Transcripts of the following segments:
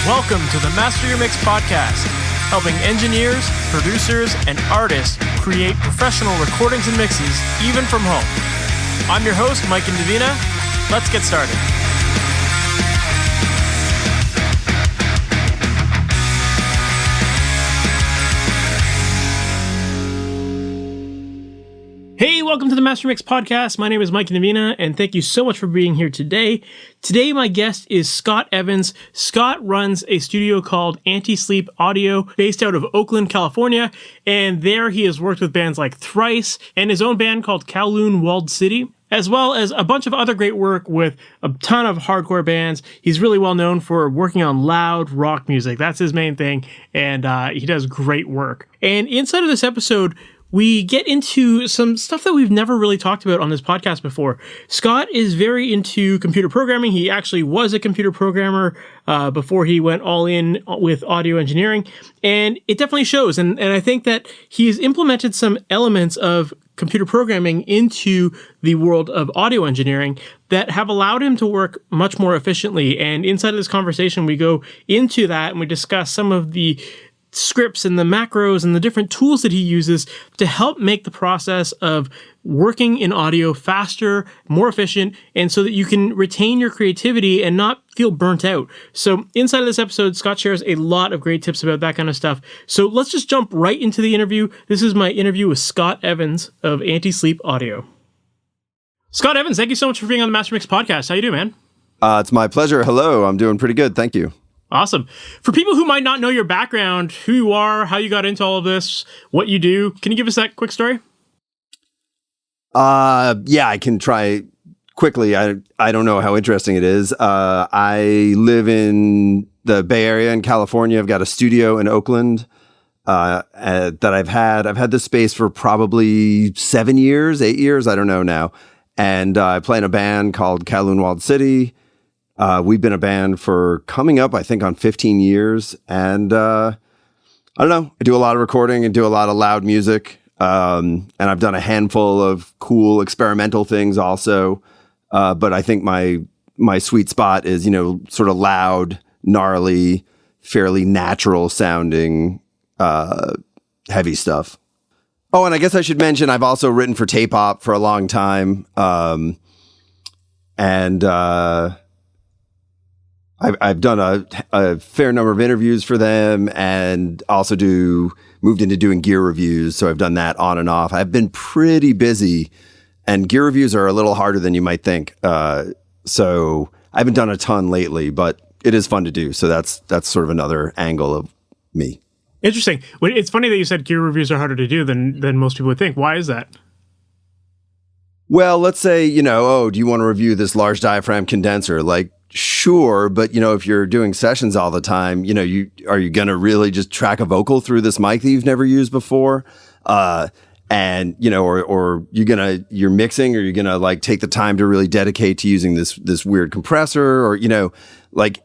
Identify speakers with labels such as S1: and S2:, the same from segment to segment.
S1: Welcome to the MasterYourMix podcast, helping engineers, producers, and artists create professional recordings and mixes, even from home. I'm your host, Mike and Davina. Let's get started. Hey, welcome to the MasterYourMix podcast. My name is Mike and Davina, and thank you so much for being here today. Today, my guest is Scott Evans. Scott runs a studio called Antisleep Audio, based out of Oakland, California, and there he has worked with bands like Thrice and his own band called Kowloon Walled City, as well as a bunch of other great work with a ton of hardcore bands. He's really well known for working on loud rock music. That's his main thing, and he does great work. And inside of this episode, we get into some stuff that we've never really talked about on this podcast before. Scott is very into computer programming. He actually was a computer programmer before he went all in with audio engineering, and it definitely shows. And I think that he's implemented some elements of computer programming into the world of audio engineering that have allowed him to work much more efficiently. And inside of this conversation, we go into that and we discuss some of the scripts and the macros and the different tools that he uses to help make the process of working in audio faster, more efficient, and so that you can retain your creativity and not feel burnt out. So inside of this episode, Scott shares a lot of great tips about that kind of stuff. So let's just jump right into the interview. This is my interview with Scott Evans of Antisleep Audio. Scott Evans, thank you so much for being on the MasterYourMix podcast. How you doing, man?
S2: It's my pleasure. Hello, I'm doing pretty good. Thank you.
S1: Awesome. For people who might not know your background, who you are, how you got into all of this, what you do, can you give us that quick story?
S2: Yeah, I can try quickly. I don't know how interesting it is. I live in the Bay Area in California. I've got a studio in Oakland that I've had this space for probably 7 years, 8 years. I don't know now. And I play in a band called Kowloon Walled City. We've been a band for coming up, I think, on 15 years. And I don't know, I do a lot of recording and do a lot of loud music. And I've done a handful of cool experimental things also. But I think my sweet spot is, sort of loud, gnarly, fairly natural sounding, heavy stuff. Oh, and I guess I should mention, I've also written for Tape Op for a long time. I've done a fair number of interviews for them and also moved into doing gear reviews. So I've done that on and off. I've been pretty busy, and gear reviews are a little harder than you might think. So I haven't done a ton lately, but it is fun to do. So that's sort of another angle of me.
S1: Interesting. It's funny that you said gear reviews are harder to do than most people would think. Why is that?
S2: Well, let's say, do you want to review this large diaphragm condenser? Like, sure, but if you're doing sessions all the time, are you going to really just track a vocal through this mic that you've never used before? And or you're mixing, or you're going to like take the time to really dedicate to using this weird compressor, or like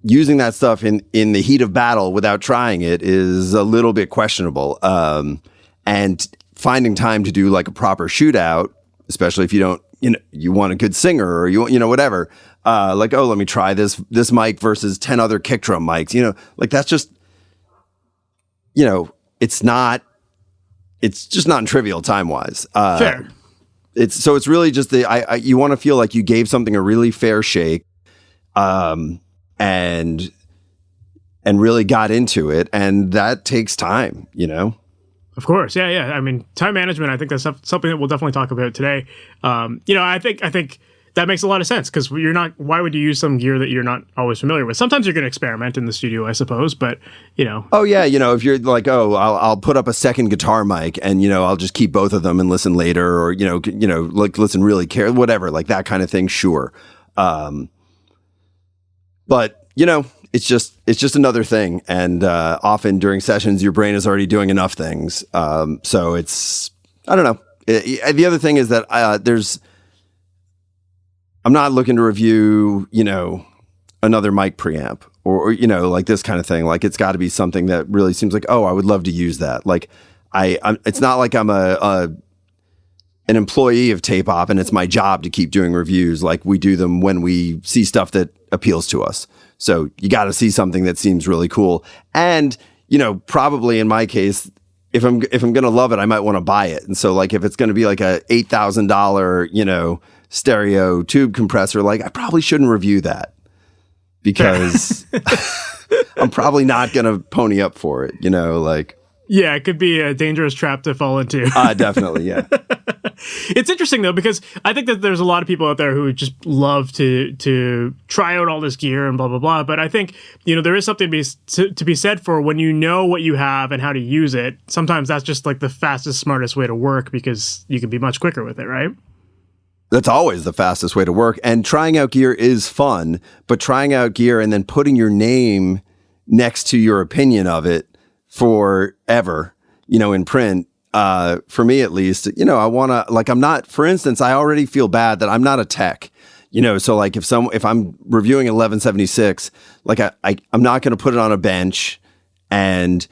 S2: using that stuff in the heat of battle without trying it is a little bit questionable. And finding time to do like a proper shootout, especially if you don't, you want a good singer, or whatever. Let me try this mic versus 10 other kick drum mics, that's just, it's just not trivial time wise.
S1: Fair.
S2: It's really just you want to feel like you gave something a really fair shake, and really got into it. And that takes time,
S1: Of course. Yeah. I mean, time management, I think that's something that we'll definitely talk about today. I think that makes a lot of sense, because why would you use some gear that you're not always familiar with? Sometimes you're going to experiment in the studio, I suppose, but,
S2: Oh, yeah. If you're like, I'll put up a second guitar mic and, I'll just keep both of them and listen later, or, like listen really whatever, like that kind of thing. Sure. But, it's just another thing. And often during sessions, your brain is already doing enough things. So it's, I don't know. The other thing is that I'm not looking to review, another mic preamp or like this kind of thing. Like, it's got to be something that really seems like, I would love to use that. Like it's not like I'm an employee of Tape Op and it's my job to keep doing reviews. Like, we do them when we see stuff that appeals to us. So you got to see something that seems really cool. And, probably in my case, if I'm going to love it, I might want to buy it. And so like, if it's going to be like a $8,000, stereo tube compressor, like I probably shouldn't review that because I'm probably not going to pony up for it, like.
S1: Yeah, it could be a dangerous trap to fall into.
S2: Definitely, yeah.
S1: It's interesting though, because I think that there's a lot of people out there who just love to try out all this gear and blah blah blah. But I think there is something to be said for when you know what you have and how to use it. Sometimes that's just like the fastest, smartest way to work because you can be much quicker with it, right?
S2: That's always the fastest way to work. And trying out gear is fun, but trying out gear and then putting your name next to your opinion of it forever, in print. For me at least, I want to, like, I'm not, for instance, I already feel bad that I'm not a tech, so like if I'm reviewing an 1176, like I'm not going to put it on a bench and,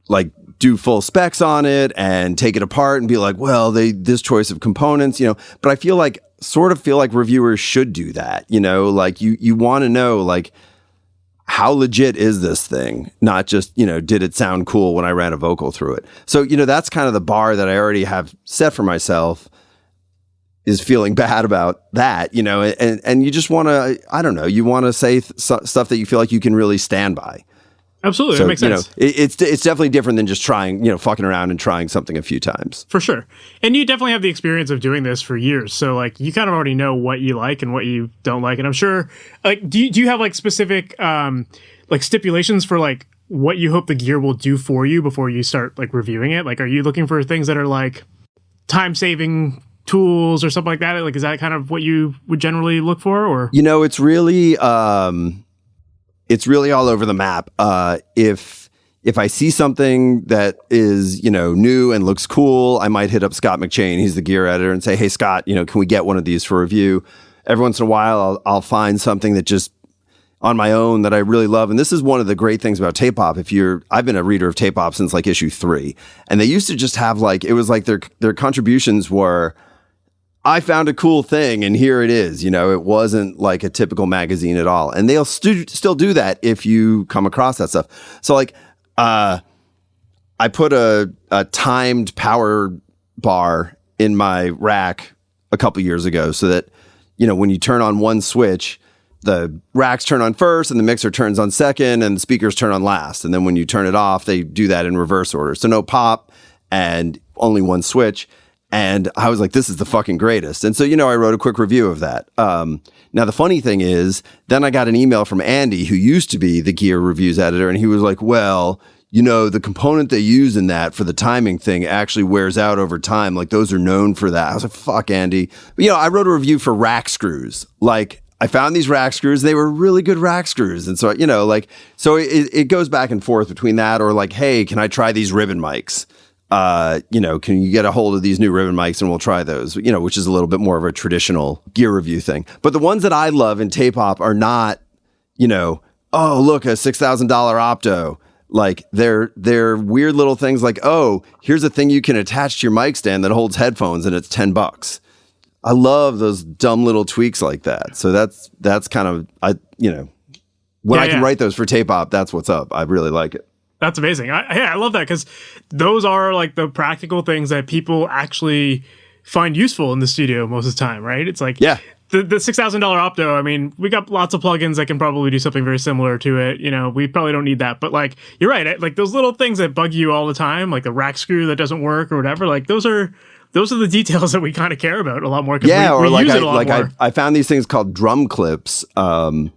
S2: like do full specs on it and take it apart and be like, well, this choice of components, but I feel like reviewers should do that, like you want to know, like, how legit is this thing? Not just, did it sound cool when I ran a vocal through it? So, that's kind of the bar that I already have set for myself, is feeling bad about that, and you just want to, I don't know, you want to say stuff that you feel like you can really stand by.
S1: Absolutely.
S2: So,
S1: that makes sense.
S2: It's definitely different than just trying, fucking around and trying something a few times.
S1: For sure. And you definitely have the experience of doing this for years. So like you kind of already know what you like and what you don't like. And I'm sure, like, do you have like specific like stipulations for like what you hope the gear will do for you before you start like reviewing it? Like, are you looking for things that are like time saving tools or something like that? Like, is that kind of what you would generally look for? Or it's really all over the map. If I see something that is, new and looks cool, I might hit up Scott McChain. He's the gear editor, and say, hey, Scott, can we get one of these for review? Every once in a while, I'll find something that just on my own that I really love. And this is one of the great things about Tape Op. I've been a reader of Tape Op since like issue 3, and they used to just have like, it was like their contributions were, I found a cool thing and here it is. It wasn't like a typical magazine at all. And they'll still do that if you come across that stuff. So like, I put a timed power bar in my rack a couple years ago so that, when you turn on one switch, the racks turn on first and the mixer turns on second and the speakers turn on last. And then when you turn it off, they do that in reverse order. So no pop and only one switch. And I was like, this is the fucking greatest. And so, I wrote a quick review of that. Now, the funny thing is, then I got an email from Andy, who used to be the gear reviews editor. And he was like, well, the component they use in that for the timing thing actually wears out over time. Like, those are known for that. I was like, fuck, Andy. But, I wrote a review for rack screws. Like, I found these rack screws. They were really good rack screws. And so, so it goes back and forth between that or like, hey, can I try these ribbon mics? Can you get a hold of these new ribbon mics and we'll try those, which is a little bit more of a traditional gear review thing. But the ones that I love in Tape Op are not, oh, look, a $6,000 opto. Like they're weird little things like, oh, here's a thing you can attach to your mic stand that holds headphones and it's $10. I love those dumb little tweaks like that. So that's kind of, when I can write those for Tape Op, that's what's up. I really like it. That's amazing. I love that because those are like the practical things that people actually find useful in the studio most of the time, right? It's like the $6,000 opto. I mean, we got lots of plugins that can probably do something very similar to it. We probably don't need that. But like, you're right. Like those little things that bug you all the time, like the rack screw that doesn't work or whatever. Like those are the details that we kind of care about a lot more.
S2: Yeah,
S1: we
S2: like
S1: use it a lot more.
S2: I found these things called drum clips a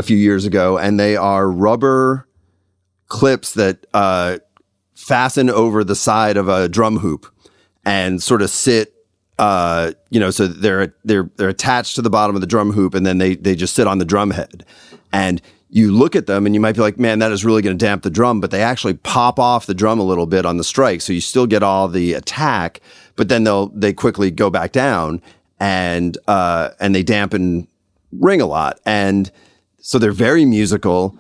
S2: few years ago, and they are rubber clips that fasten over the side of a drum hoop and sort of sit, so they're attached to the bottom of the drum hoop, and then they just sit on the drum head. And you look at them and you might be like, man, that is really going to damp the drum, but they actually pop off the drum a little bit on the strike. So you still get all the attack, but then they quickly go back down and they dampen ring a lot. And so they're very musical.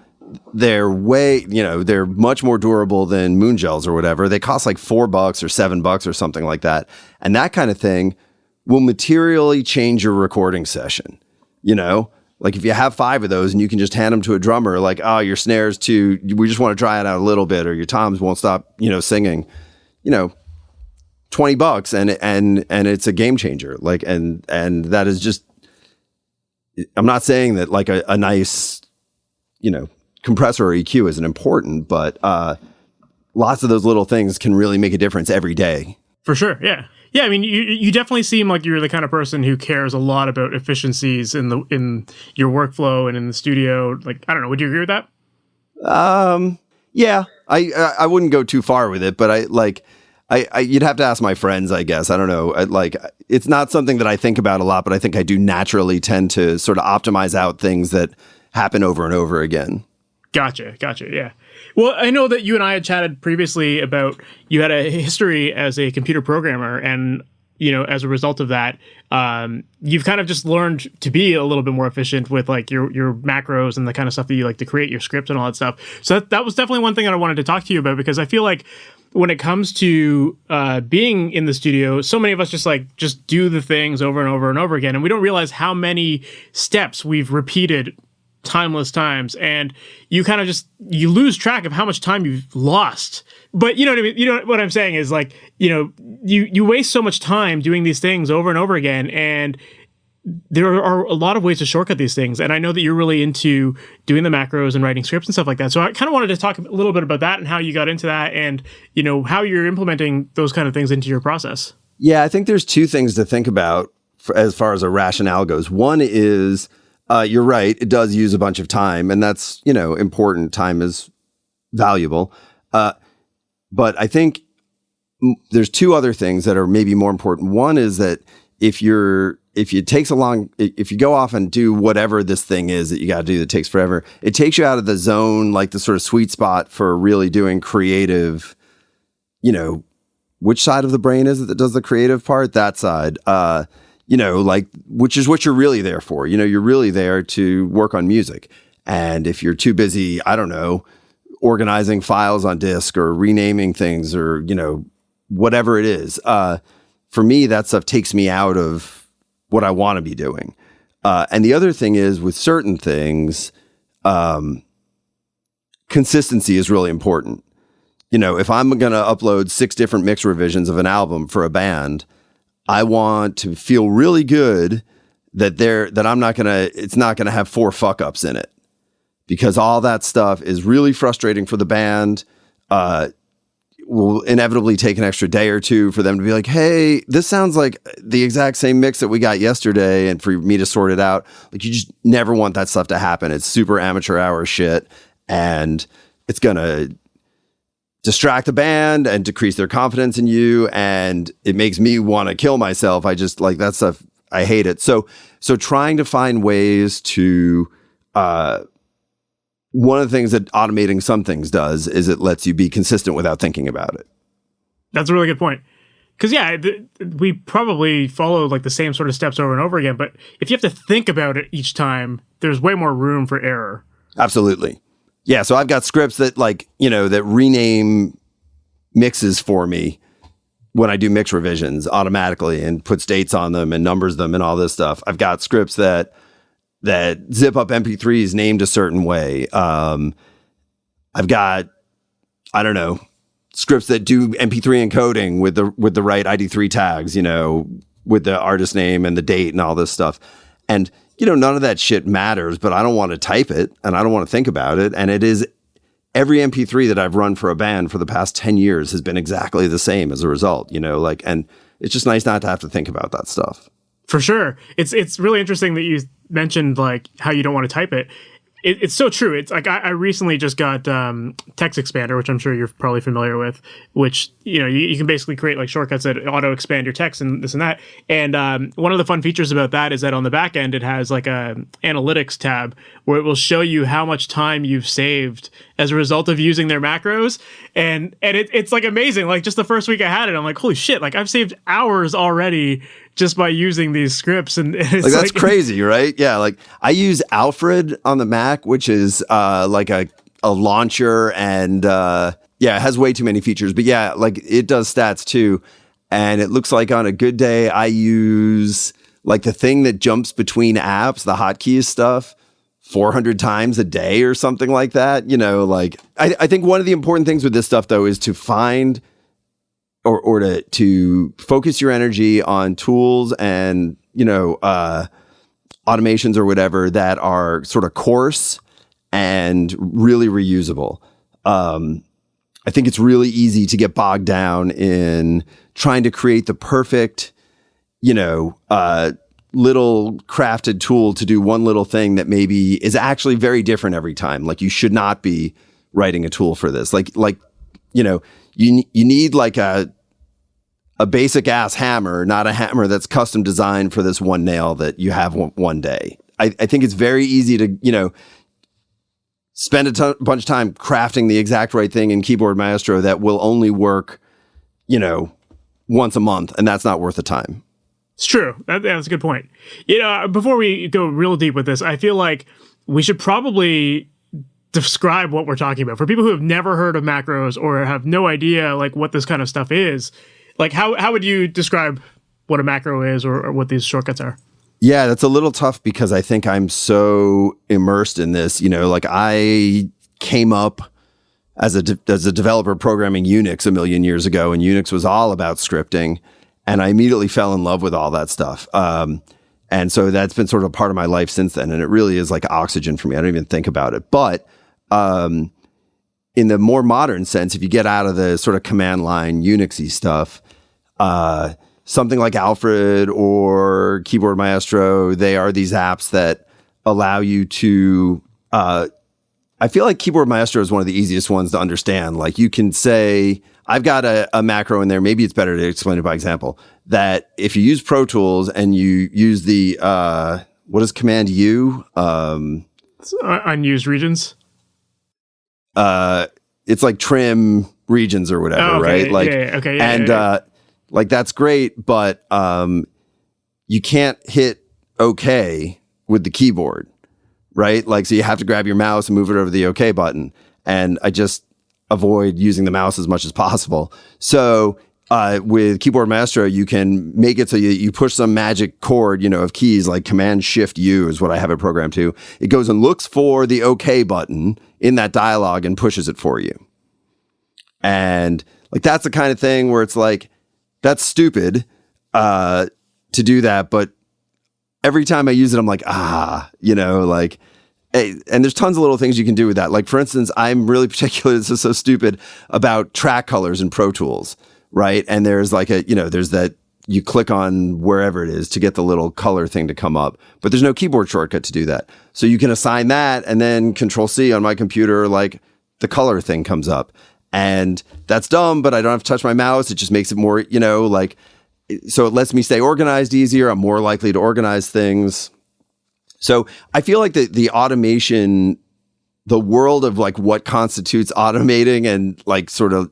S2: They're they're much more durable than moon gels or whatever. They cost like $4 or $7 or something like that. And that kind of thing will materially change your recording session. Like if you have 5 of those and you can just hand them to a drummer, like, oh, your snares too, we just want to dry it out a little bit, or your toms won't stop, singing, $20 and it's a game changer. Like, and that is just, I'm not saying that like a nice, compressor or EQ isn't important, but lots of those little things can really make a difference every day.
S1: For sure. Yeah. Yeah. I mean, you definitely seem like you're the kind of person who cares a lot about efficiencies in your workflow and in the studio. Like, I don't know. Would you agree with that?
S2: Yeah, I wouldn't go too far with it, but you'd have to ask my friends, I guess. I don't know. It's not something that I think about a lot, but I think I do naturally tend to sort of optimize out things that happen over and over again. Gotcha.
S1: Yeah. Well, I know that you and I had chatted previously about you had a history as a computer programmer, and as a result of that, you've kind of just learned to be a little bit more efficient with like your macros and the kind of stuff that you like to create, your scripts and all that stuff. So that was definitely one thing that I wanted to talk to you about, because I feel like when it comes to being in the studio, so many of us just do the things over and over and over again, and we don't realize how many steps we've repeated timeless times, and you kind of you lose track of how much time you've lost. But you know what I mean? What I'm saying is like, you waste so much time doing these things over and over again, and there are a lot of ways to shortcut these things. And I know that you're really into doing the macros and writing scripts and stuff like that. So I kind of wanted to talk a little bit about that and how you got into that, and how you're implementing those kind of things into your process.
S2: Yeah, I think there's 2 things to think about as far as a rationale goes. One is, you're right, it does use a bunch of time, and that's, important. Time is valuable. But I think there's 2 other things that are maybe more important. One is that if you go off and do whatever this thing is that you got to do that takes forever, it takes you out of the zone, like the sort of sweet spot for really doing creative, which side of the brain is it that does the creative part? That side. Which is what you're really there for. You're really there to work on music. And if you're too busy, I don't know, organizing files on disk or renaming things or, whatever it is, for me, that stuff takes me out of what I want to be doing. And the other thing is with certain things, consistency is really important. If I'm going to upload 6 different mix revisions of an album for a band, I want to feel really good that it's not gonna have 4 fuck ups in it, because all that stuff is really frustrating for the band. Will inevitably take an extra day or 2 for them to be like, hey, this sounds like the exact same mix that we got yesterday, and for me to sort it out. Like, you just never want that stuff to happen. It's super amateur hour shit, and it's gonna distract the band and decrease their confidence in you, and it makes me want to kill myself. I just like that stuff. I hate it. So trying to find ways to one of the things that automating some things does is it lets you be consistent without thinking about it.
S1: That's a really good point. Because we probably follow like the same sort of steps over and over again, but if you have to think about it each time, there's way more room for error.
S2: Absolutely. Yeah, so I've got scripts that that rename mixes for me when I do mix revisions automatically and puts dates on them and numbers them and all this stuff. I've got scripts that zip up MP3s named a certain way. I've got, I don't know, scripts that do MP3 encoding with the right ID3 tags, with the artist name and the date and all this stuff. And none of that shit matters, but I don't want to type it and I don't want to think about it. And it is every MP3 that I've run for a band for the past 10 years has been exactly the same as a result, and it's just nice not to have to think about that stuff.
S1: For sure. It's really interesting that you mentioned like how you don't want to type it. It's so true. It's like I recently just got Text Expander, which I'm sure you're probably familiar with, which, you can basically create like shortcuts that auto expand your text and this and that. And one of the fun features about that is that on the back end, it has like a analytics tab where it will show you how much time you've saved as a result of using their macros. And it's like amazing. Like just the first week I had it, I'm like, holy shit, like I've saved hours already just by using these scripts. And it's
S2: that's crazy, right? Yeah. Like I use Alfred on the Mac, which is like a launcher, and it has way too many features, but like it does stats too. And it looks like on a good day, I use like the thing that jumps between apps, the hotkeys stuff, 400 times a day or something like that. Like I think one of the important things with this stuff though is to find or to focus your energy on tools and, automations or whatever that are sort of coarse and really reusable. I think it's really easy to get bogged down in trying to create the perfect, little crafted tool to do one little thing that maybe is actually very different every time. Like you should not be writing a tool for this. You need like a basic ass hammer, not a hammer that's custom designed for this one nail that you have one day. I think it's very easy to, spend a bunch of time crafting the exact right thing in Keyboard Maestro that will only work, once a month, and that's not worth the time.
S1: It's true. That's a good point. Before we go real deep with this, I feel like we should probably describe what we're talking about. For people who have never heard of macros or have no idea like what this kind of stuff is, like how would you describe what a macro is or what these shortcuts are?
S2: Yeah, that's a little tough because I think I'm so immersed in this. Like I came up as a developer programming Unix a million years ago, and Unix was all about scripting, and I immediately fell in love with all that stuff. And so that's been sort of a part of my life since then, and it really is like oxygen for me. I don't even think about it. But in the more modern sense, if you get out of the sort of command line Unixy stuff, something like Alfred or Keyboard Maestro, they are these apps that allow you to, I feel like Keyboard Maestro is one of the easiest ones to understand. Like you can say, I've got a macro in there. Maybe it's better to explain it by example, that if you use Pro Tools and you use the, what is Command U?
S1: Unused regions.
S2: It's like trim regions or whatever, right? Like, like that's great, but you can't hit OK with the keyboard, right? Like, so you have to grab your mouse and move it over the OK button. And I just avoid using the mouse as much as possible. So with Keyboard Maestro, you can make it so you push some magic chord, of keys like Command Shift U is what I have it programmed to. It goes and looks for the OK button in that dialogue and pushes it for you. And like, that's the kind of thing where it's like, that's stupid to do that. But every time I use it, I'm like, like, hey, and there's tons of little things you can do with that. Like, for instance, I'm really particular, this is so stupid, about track colors in Pro Tools, right? And there's like there's that you click on wherever it is to get the little color thing to come up, but there's no keyboard shortcut to do that. So you can assign that and then Control C on my computer, like the color thing comes up. And that's dumb, but I don't have to touch my mouse. It just makes it more, so it lets me stay organized easier. I'm more likely to organize things. So I feel like the automation, the world of like what constitutes automating and like sort of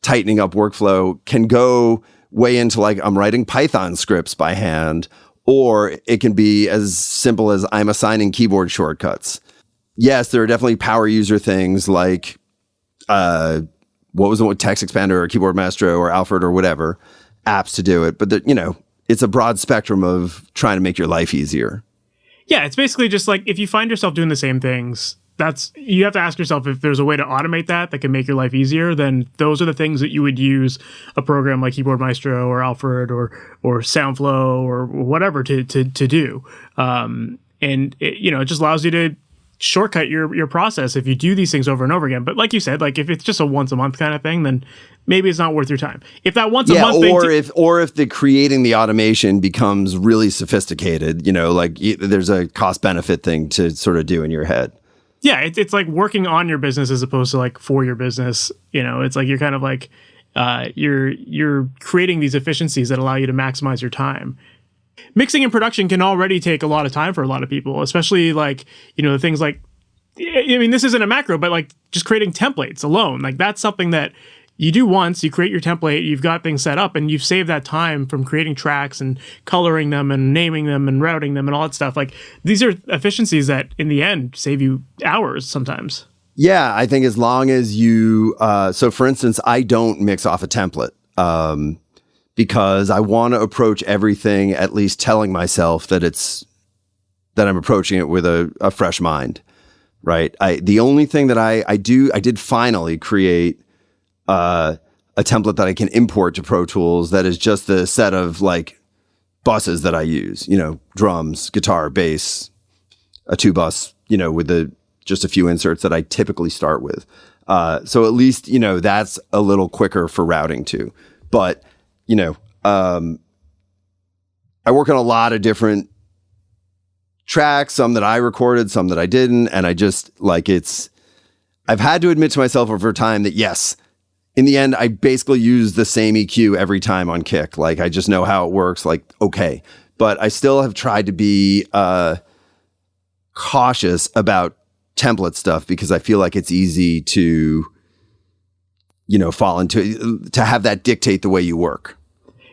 S2: tightening up workflow can go way into like I'm writing Python scripts by hand, or it can be as simple as I'm assigning keyboard shortcuts. Yes, there are definitely power user things like what was the one, Text Expander or Keyboard Maestro or Alfred or whatever apps to do it. But it's a broad spectrum of trying to make your life easier.
S1: Yeah, it's basically just like if you find yourself doing the same things, you have to ask yourself if there's a way to automate that can make your life easier. Then those are the things that you would use a program like Keyboard Maestro or Alfred or Soundflow or whatever to do. And it just allows you to shortcut your process if you do these things over and over again. But like you said, like if it's just a once a month kind of thing, then maybe it's not worth your time. If that once a month thing,
S2: if the creating the automation becomes really sophisticated, like there's a cost benefit thing to sort of do in your head.
S1: Yeah, it's like working on your business as opposed to like for your business. It's like you're kind of like you're creating these efficiencies that allow you to maximize your time. Mixing and production can already take a lot of time for a lot of people, especially like, things like, I mean, this isn't a macro, but like just creating templates alone. Like that's something that you do once, you create your template, you've got things set up and you've saved that time from creating tracks and coloring them and naming them and routing them and all that stuff. Like these are efficiencies that in the end save you hours sometimes.
S2: Yeah, I think as long as you, so for instance, I don't mix off a template. because I want to approach everything at least telling myself that I'm approaching it with a fresh mind, right? The only thing that I did finally create a template that I can import to Pro Tools that is just the set of like buses that I use, drums, guitar, bass, a 2-bus, with just a few inserts that I typically start with. So at least, that's a little quicker for routing too. But, I work on a lot of different tracks, some that I recorded, some that I didn't. And I just I've had to admit to myself over time that yes, in the end, I basically use the same EQ every time on kick. Like I just know how it works. Like, okay. But I still have tried to be cautious about template stuff because I feel like it's easy to, fall into, to have that dictate the way you work.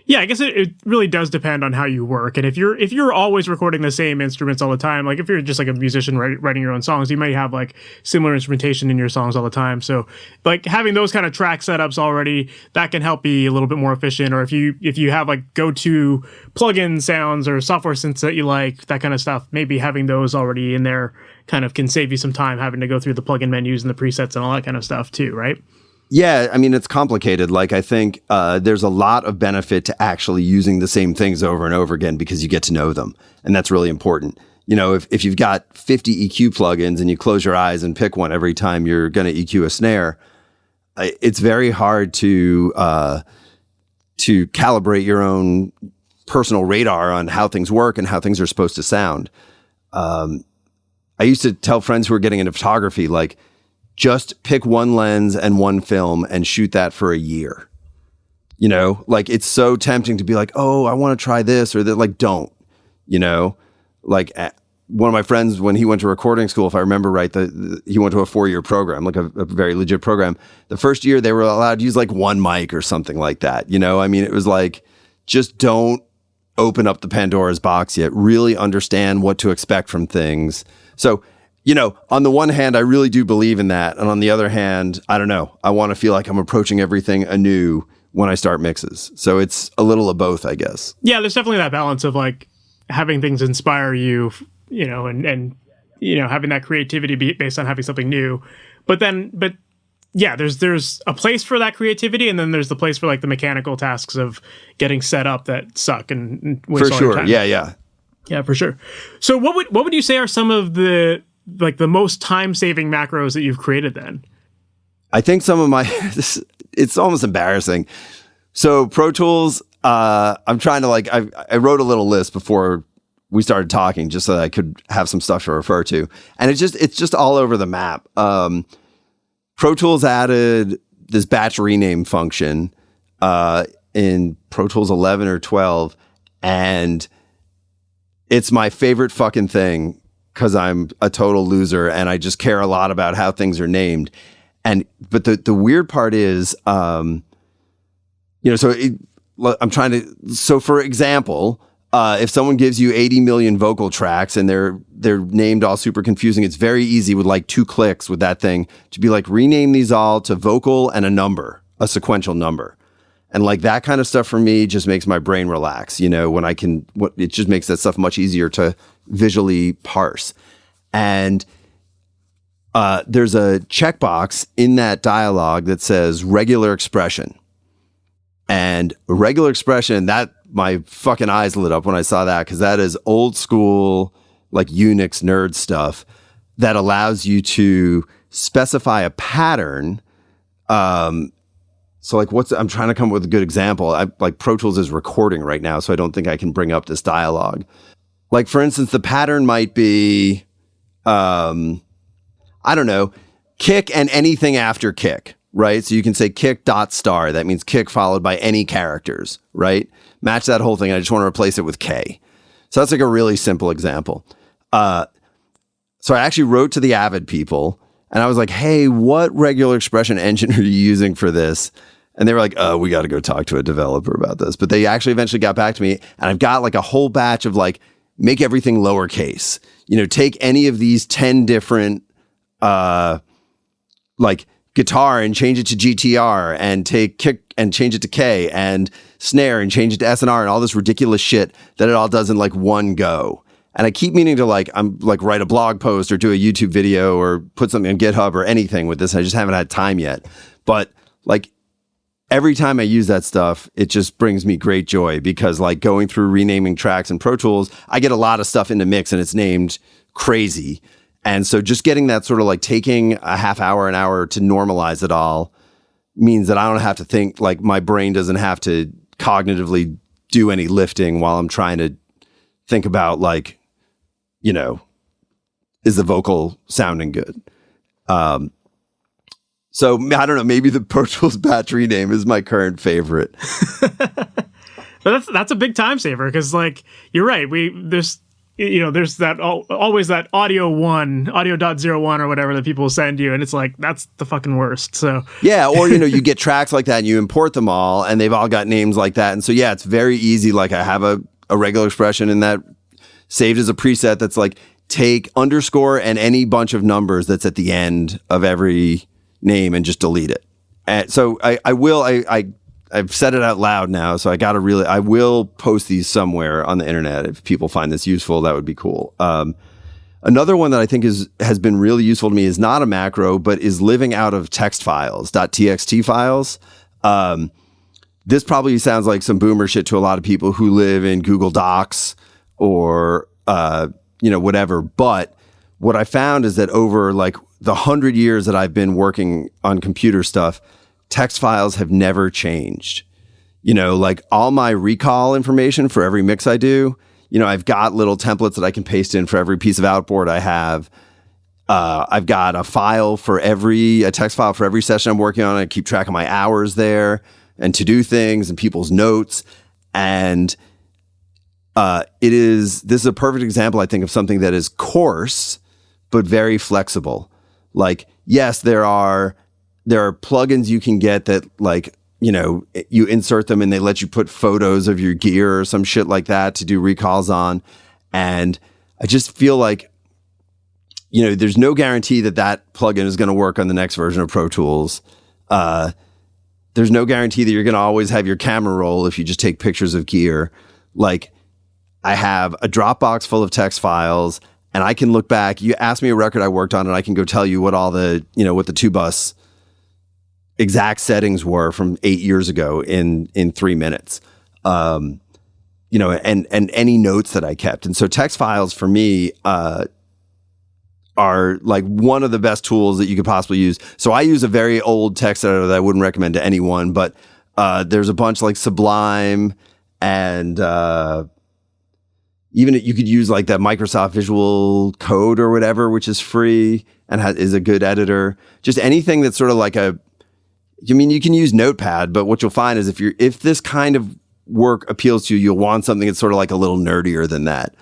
S1: Yeah, I guess it really does depend on how you work. And if you're always recording the same instruments all the time, like if you're just like a musician writing your own songs, you might have like similar instrumentation in your songs all the time. So like having those kind of track setups already, that can help be a little bit more efficient. Or if you have like go-to plugin sounds or software synths that you like, that kind of stuff, maybe having those already in there kind of can save you some time having to go through the plugin menus and the presets and all that kind of stuff too, right?
S2: Yeah, I mean, it's complicated. Like, I think there's a lot of benefit to actually using the same things over and over again because you get to know them. And that's really important. If you've got 50 EQ plugins and you close your eyes and pick one every time you're going to EQ a snare, it's very hard to calibrate your own personal radar on how things work and how things are supposed to sound. I used to tell friends who were getting into photography, like, just pick one lens and one film and shoot that for a year. Like it's so tempting to be like, oh, I want to try this or that. Like, don't, like one of my friends, when he went to recording school, if I remember right, he went to a 4-year program, like a very legit program. The first year they were allowed to use like one mic or something like that. I mean, it was like, just don't open up the Pandora's box yet. Really understand what to expect from things. So, on the one hand, I really do believe in that. And on the other hand, I don't know. I want to feel like I'm approaching everything anew when I start mixes. So it's a little of both, I guess. Yeah,
S1: there's definitely that balance of like having things inspire you, and having that creativity based on having something new. But yeah, there's a place for that creativity, and then there's the place for like the mechanical tasks of getting set up that suck and waste all your time. Yeah, for sure. So what would you say are some of the most time-saving macros that you've created then?
S2: I think some of it's almost embarrassing. So Pro Tools, I'm trying to I wrote a little list before we started talking just so that I could have some stuff to refer to. And it's just all over the map. Pro Tools added this batch rename function in Pro Tools 11 or 12. And it's my favorite fucking thing, because I'm a total loser and I just care a lot about how things are named. But the weird part is, so for example, if someone gives you 80 million vocal tracks and they're named all super confusing, it's very easy with like 2 clicks with that thing to be like, rename these all to vocal and a number, a sequential number. And like that kind of stuff for me just makes my brain relax, when it just makes that stuff much easier to visually parse. And there's a checkbox in that dialogue that says regular expression. And regular expression, that my fucking eyes lit up when I saw that, because that is old school, like Unix nerd stuff that allows you to specify a pattern. So like I'm trying to come up with a good example. Pro Tools is recording right now, so I don't think I can bring up this dialogue. Like, for instance, the pattern might be, I don't know, kick and anything after kick, right? So you can say kick dot star. That means kick followed by any characters, right? Match that whole thing. I just want to replace it with K. So that's like a really simple example. So I actually wrote to the Avid people and I was like, hey, what regular expression engine are you using for this? And they were like, oh, we got to go talk to a developer about this. But they actually eventually got back to me, and I've got like a whole batch of like, make everything lowercase, take any of these 10 different, like guitar and change it to GTR, and take kick and change it to K, and snare and change it to SNR and all this ridiculous shit that it all does in like one go. And I keep meaning to write a blog post or do a YouTube video or put something on GitHub or anything with this. I just haven't had time yet. But like every time I use that stuff, it just brings me great joy because like going through renaming tracks in Pro Tools, I get a lot of stuff into mix and it's named crazy. And so just getting that sort of like taking a half hour, an hour to normalize it all means that I don't have to think, like my brain doesn't have to cognitively do any lifting while I'm trying to think about like, you know, is the vocal sounding good? So I don't know, maybe the Pro Tools battery name is my current favorite.
S1: But that's a big time saver because like you're right. There's that always that audio.01 or whatever that people send you, and it's like that's the fucking worst. So
S2: yeah, or you get tracks like that and you import them all and they've all got names like that. And so yeah, it's very easy. Like I have a regular expression in that saved as a preset that's like take underscore and any bunch of numbers that's at the end of every name and just delete it. And so I've said it out loud now, so I will post these somewhere on the internet. If people find this useful, that would be cool. Another one that I think has been really useful to me is not a macro, but is living out of text files, .txt files. This probably sounds like some boomer shit to a lot of people who live in Google Docs or, whatever. But what I found is that over like the 100 years that I've been working on computer stuff, text files have never changed. Like all my recall information for every mix I do, I've got little templates that I can paste in for every piece of outboard I have. I've got a text file for every session I'm working on. I keep track of my hours there and to do things and people's notes. And this is a perfect example, I think, of something that is coarse, but very flexible. Like, yes, there are plugins you can get that like, you insert them and they let you put photos of your gear or some shit like that to do recalls on. And I just feel like, there's no guarantee that plugin is going to work on the next version of Pro Tools. There's no guarantee that you're going to always have your camera roll if you just take pictures of gear. Like I have a Dropbox full of text files and I can look back. You ask me a record I worked on and I can go tell you what all the, what the 2-bus exact settings were from 8 years ago in 3 minutes. And any notes that I kept. And so text files for me, are like one of the best tools that you could possibly use. So I use a very old text editor that I wouldn't recommend to anyone, but there's a bunch like Sublime and even you could use like that Microsoft Visual Code or whatever, which is free and is a good editor. Just anything that's sort of like you can use Notepad, but what you'll find is if this kind of work appeals to you, you'll want something that's sort of like a little nerdier than that.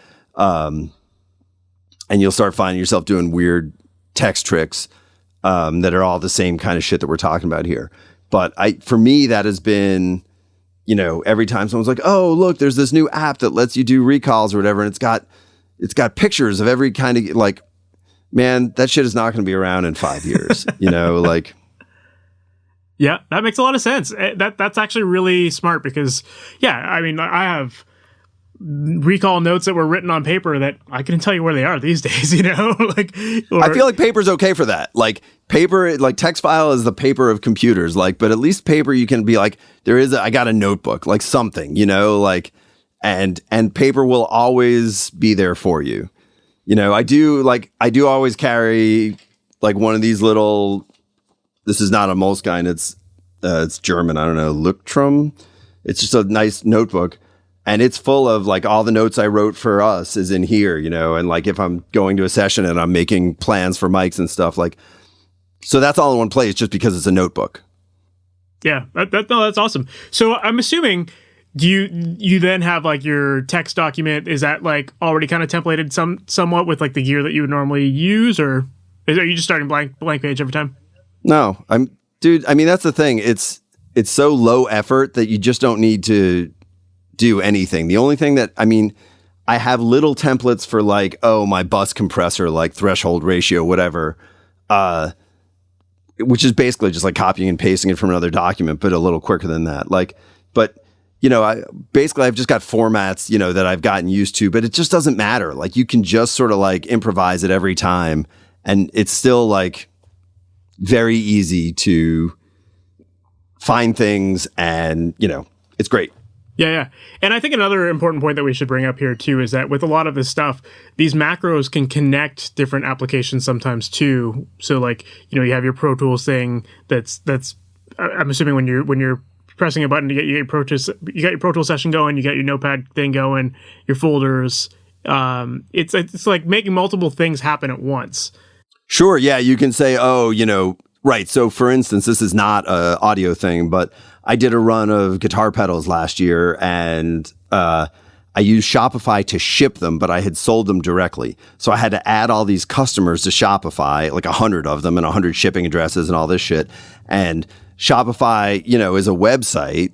S2: And you'll start finding yourself doing weird text tricks that are all the same kind of shit that we're talking about here. But for me, that has been, every time someone's like, oh, look, there's this new app that lets you do recalls or whatever. And it's got pictures of every kind of like, man, that shit is not going to be around in 5 years, like.
S1: Yeah, that makes a lot of sense. That's actually really smart because, I have recall notes that were written on paper that I couldn't tell you where they are these days, I
S2: feel like paper's okay for that. Like paper, like text file is the paper of computers, like, but at least paper you can be like, I got a notebook, like something, like, and paper will always be there for you. I do always carry like one of these little, this is not a Moleskine, it's German, I don't know, Leuchtturm. It's just a nice notebook. And it's full of like all the notes I wrote for us is in here, and like if I'm going to a session and I'm making plans for mics and stuff, like, so that's all in one place just because it's a notebook.
S1: Yeah, that's awesome. So I'm assuming, do you then have like your text document? Is that like already kind of templated somewhat with like the gear that you would normally use, or are you just starting blank page every time?
S2: No, that's the thing. It's so low effort that you just don't need to do anything. The only thing that, I have little templates for like, my bus compressor, like threshold ratio, whatever, which is basically just like copying and pasting it from another document, but a little quicker than that. Like, but I've just got formats, that I've gotten used to, but it just doesn't matter. Like, you can just sort of like improvise it every time. And it's still like very easy to find things, and, it's great.
S1: Yeah. And I think another important point that we should bring up here too is that with a lot of this stuff, these macros can connect different applications sometimes too. So like, you have your Pro Tools thing that's I'm assuming when you're pressing a button to get your Pro Tools, you got your Pro Tools session going, you got your Notepad thing going, your folders. It's like making multiple things happen at once.
S2: Sure. Yeah. You can say, right. So for instance, this is not a audio thing, but I did a run of guitar pedals last year, and I used Shopify to ship them, but I had sold them directly. So I had to add all these customers to Shopify, like 100 of them and 100 shipping addresses and all this shit. And Shopify, is a website.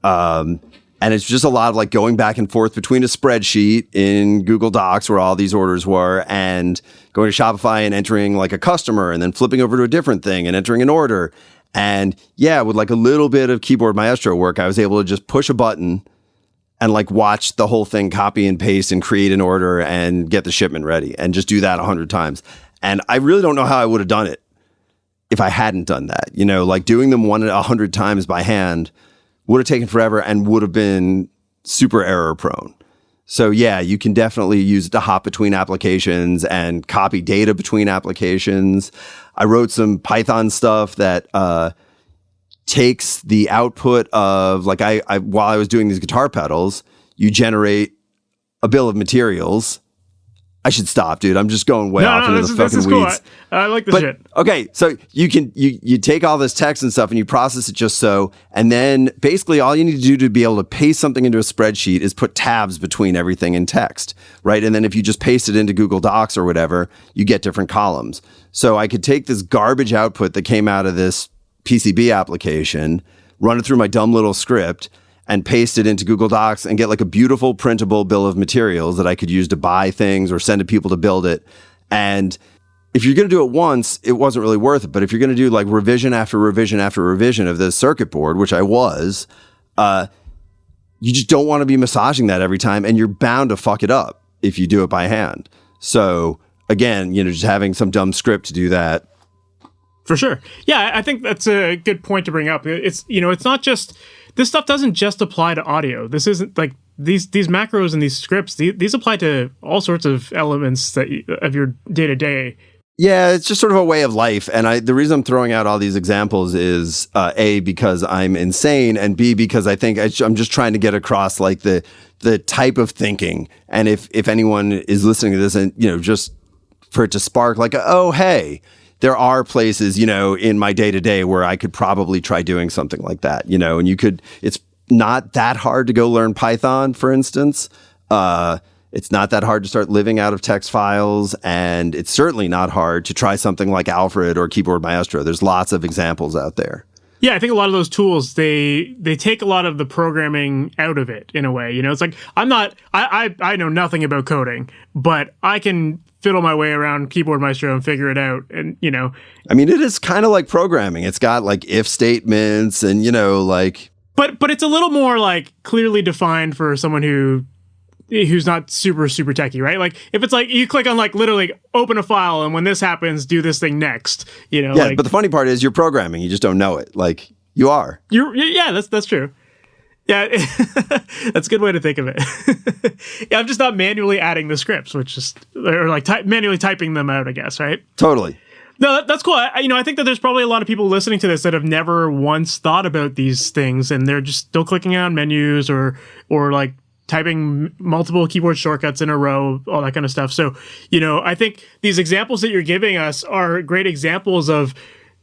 S2: And it's just a lot of like going back and forth between a spreadsheet in Google Docs where all these orders were, and going to Shopify and entering like a customer, and then flipping over to a different thing and entering an order. And yeah, with like a little bit of keyboard Maestro work, I was able to just push a button and like watch the whole thing copy and paste and create an order and get the shipment ready, and just do that 100 times. And I really don't know how I would have done it if I hadn't done that. Like doing them 100 times by hand would have taken forever and would have been super error prone. So yeah, you can definitely use it to hop between applications and copy data between applications. I wrote some Python stuff that takes the output of, like, I while I was doing these guitar pedals, you generate a bill of materials. I should stop, dude. I'm just going way off into the fucking weeds.
S1: Cool. I like the shit.
S2: Okay, so you take all this text and stuff and you process it just so, and then basically all you need to do to be able to paste something into a spreadsheet is put tabs between everything in text, right? And then if you just paste it into Google Docs or whatever, you get different columns. So I could take this garbage output that came out of this PCB application, run it through my dumb little script, and paste it into Google Docs and get like a beautiful printable bill of materials that I could use to buy things or send to people to build it. And if you're going to do it once, it wasn't really worth it. But if you're going to do like revision after revision after revision of this circuit board, which I was, you just don't want to be massaging that every time, and you're bound to fuck it up if you do it by hand. So again, just having some dumb script to do that.
S1: For sure. Yeah, I think that's a good point to bring up. It's, it's not just, this stuff doesn't just apply to audio. This isn't like these macros and these scripts. These apply to all sorts of elements of your day to day.
S2: Yeah, it's just sort of a way of life. And the reason I'm throwing out all these examples is A, because I'm insane, and B, because I think I'm just trying to get across like the type of thinking. And if anyone is listening to this, and just for it to spark like, oh, hey, there are places, in my day to day where I could probably try doing something like that, and it's not that hard to go learn Python, for instance. It's not that hard to start living out of text files, and it's certainly not hard to try something like Alfred or Keyboard Maestro. There's lots of examples out there.
S1: Yeah, I think a lot of those tools, they take a lot of the programming out of it in a way. It's like, I know nothing about coding, but I can fiddle my way around Keyboard Maestro and figure it out. And,
S2: I mean, it is kind of like programming. It's got like if statements and, like.
S1: But it's a little more like clearly defined for someone who's not super, super techie, right? Like if it's like you click on like literally open a file and when this happens, do this thing next, Yeah,
S2: like, but the funny part is you're programming. You just don't know it. Like you are.
S1: Yeah, that's true. Yeah, that's a good way to think of it. Yeah, I'm just not manually adding the scripts, or like manually typing them out, I guess, right?
S2: Totally.
S1: No, that's cool. I think that there's probably a lot of people listening to this that have never once thought about these things, and they're just still clicking on menus or like typing multiple keyboard shortcuts in a row, all that kind of stuff. So, I think these examples that you're giving us are great examples of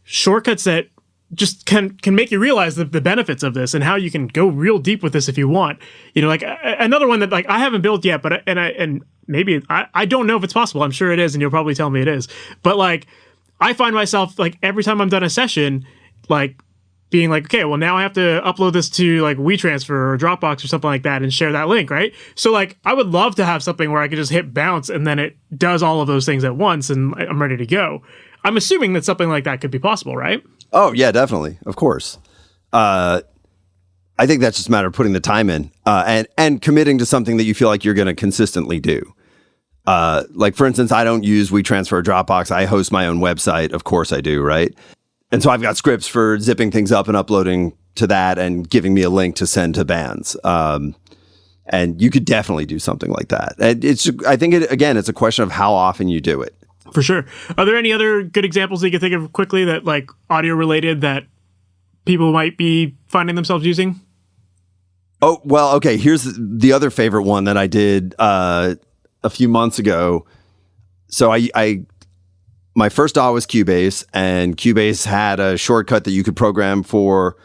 S1: shortcuts that just can make you realize the benefits of this and how you can go real deep with this if you want. Like another one that like I haven't built yet, but maybe I don't know if it's possible. I'm sure it is, and you'll probably tell me it is. But like I find myself like every time I'm done a session, like being like, okay, well now I have to upload this to like WeTransfer or Dropbox or something like that and share that link, right? So like I would love to have something where I could just hit bounce and then it does all of those things at once and I'm ready to go. I'm assuming that something like that could be possible, right?
S2: Oh, yeah, definitely. Of course. I I think that's just a matter of putting the time in and committing to something that you feel like you're going to consistently do. Like, for instance, I don't use WeTransfer or Dropbox. I host my own website. Of course I do, right? And so I've got scripts for zipping things up and uploading to that and giving me a link to send to bands. And you could definitely do something like that. And I think, it's a question of how often you do it.
S1: For sure. Are there any other good examples that you can think of quickly that, like, audio related that people might be finding themselves using?
S2: Oh, well, okay. Here's the other favorite one that I did a few months ago. So my first DAW was Cubase, and Cubase had a shortcut that you could program for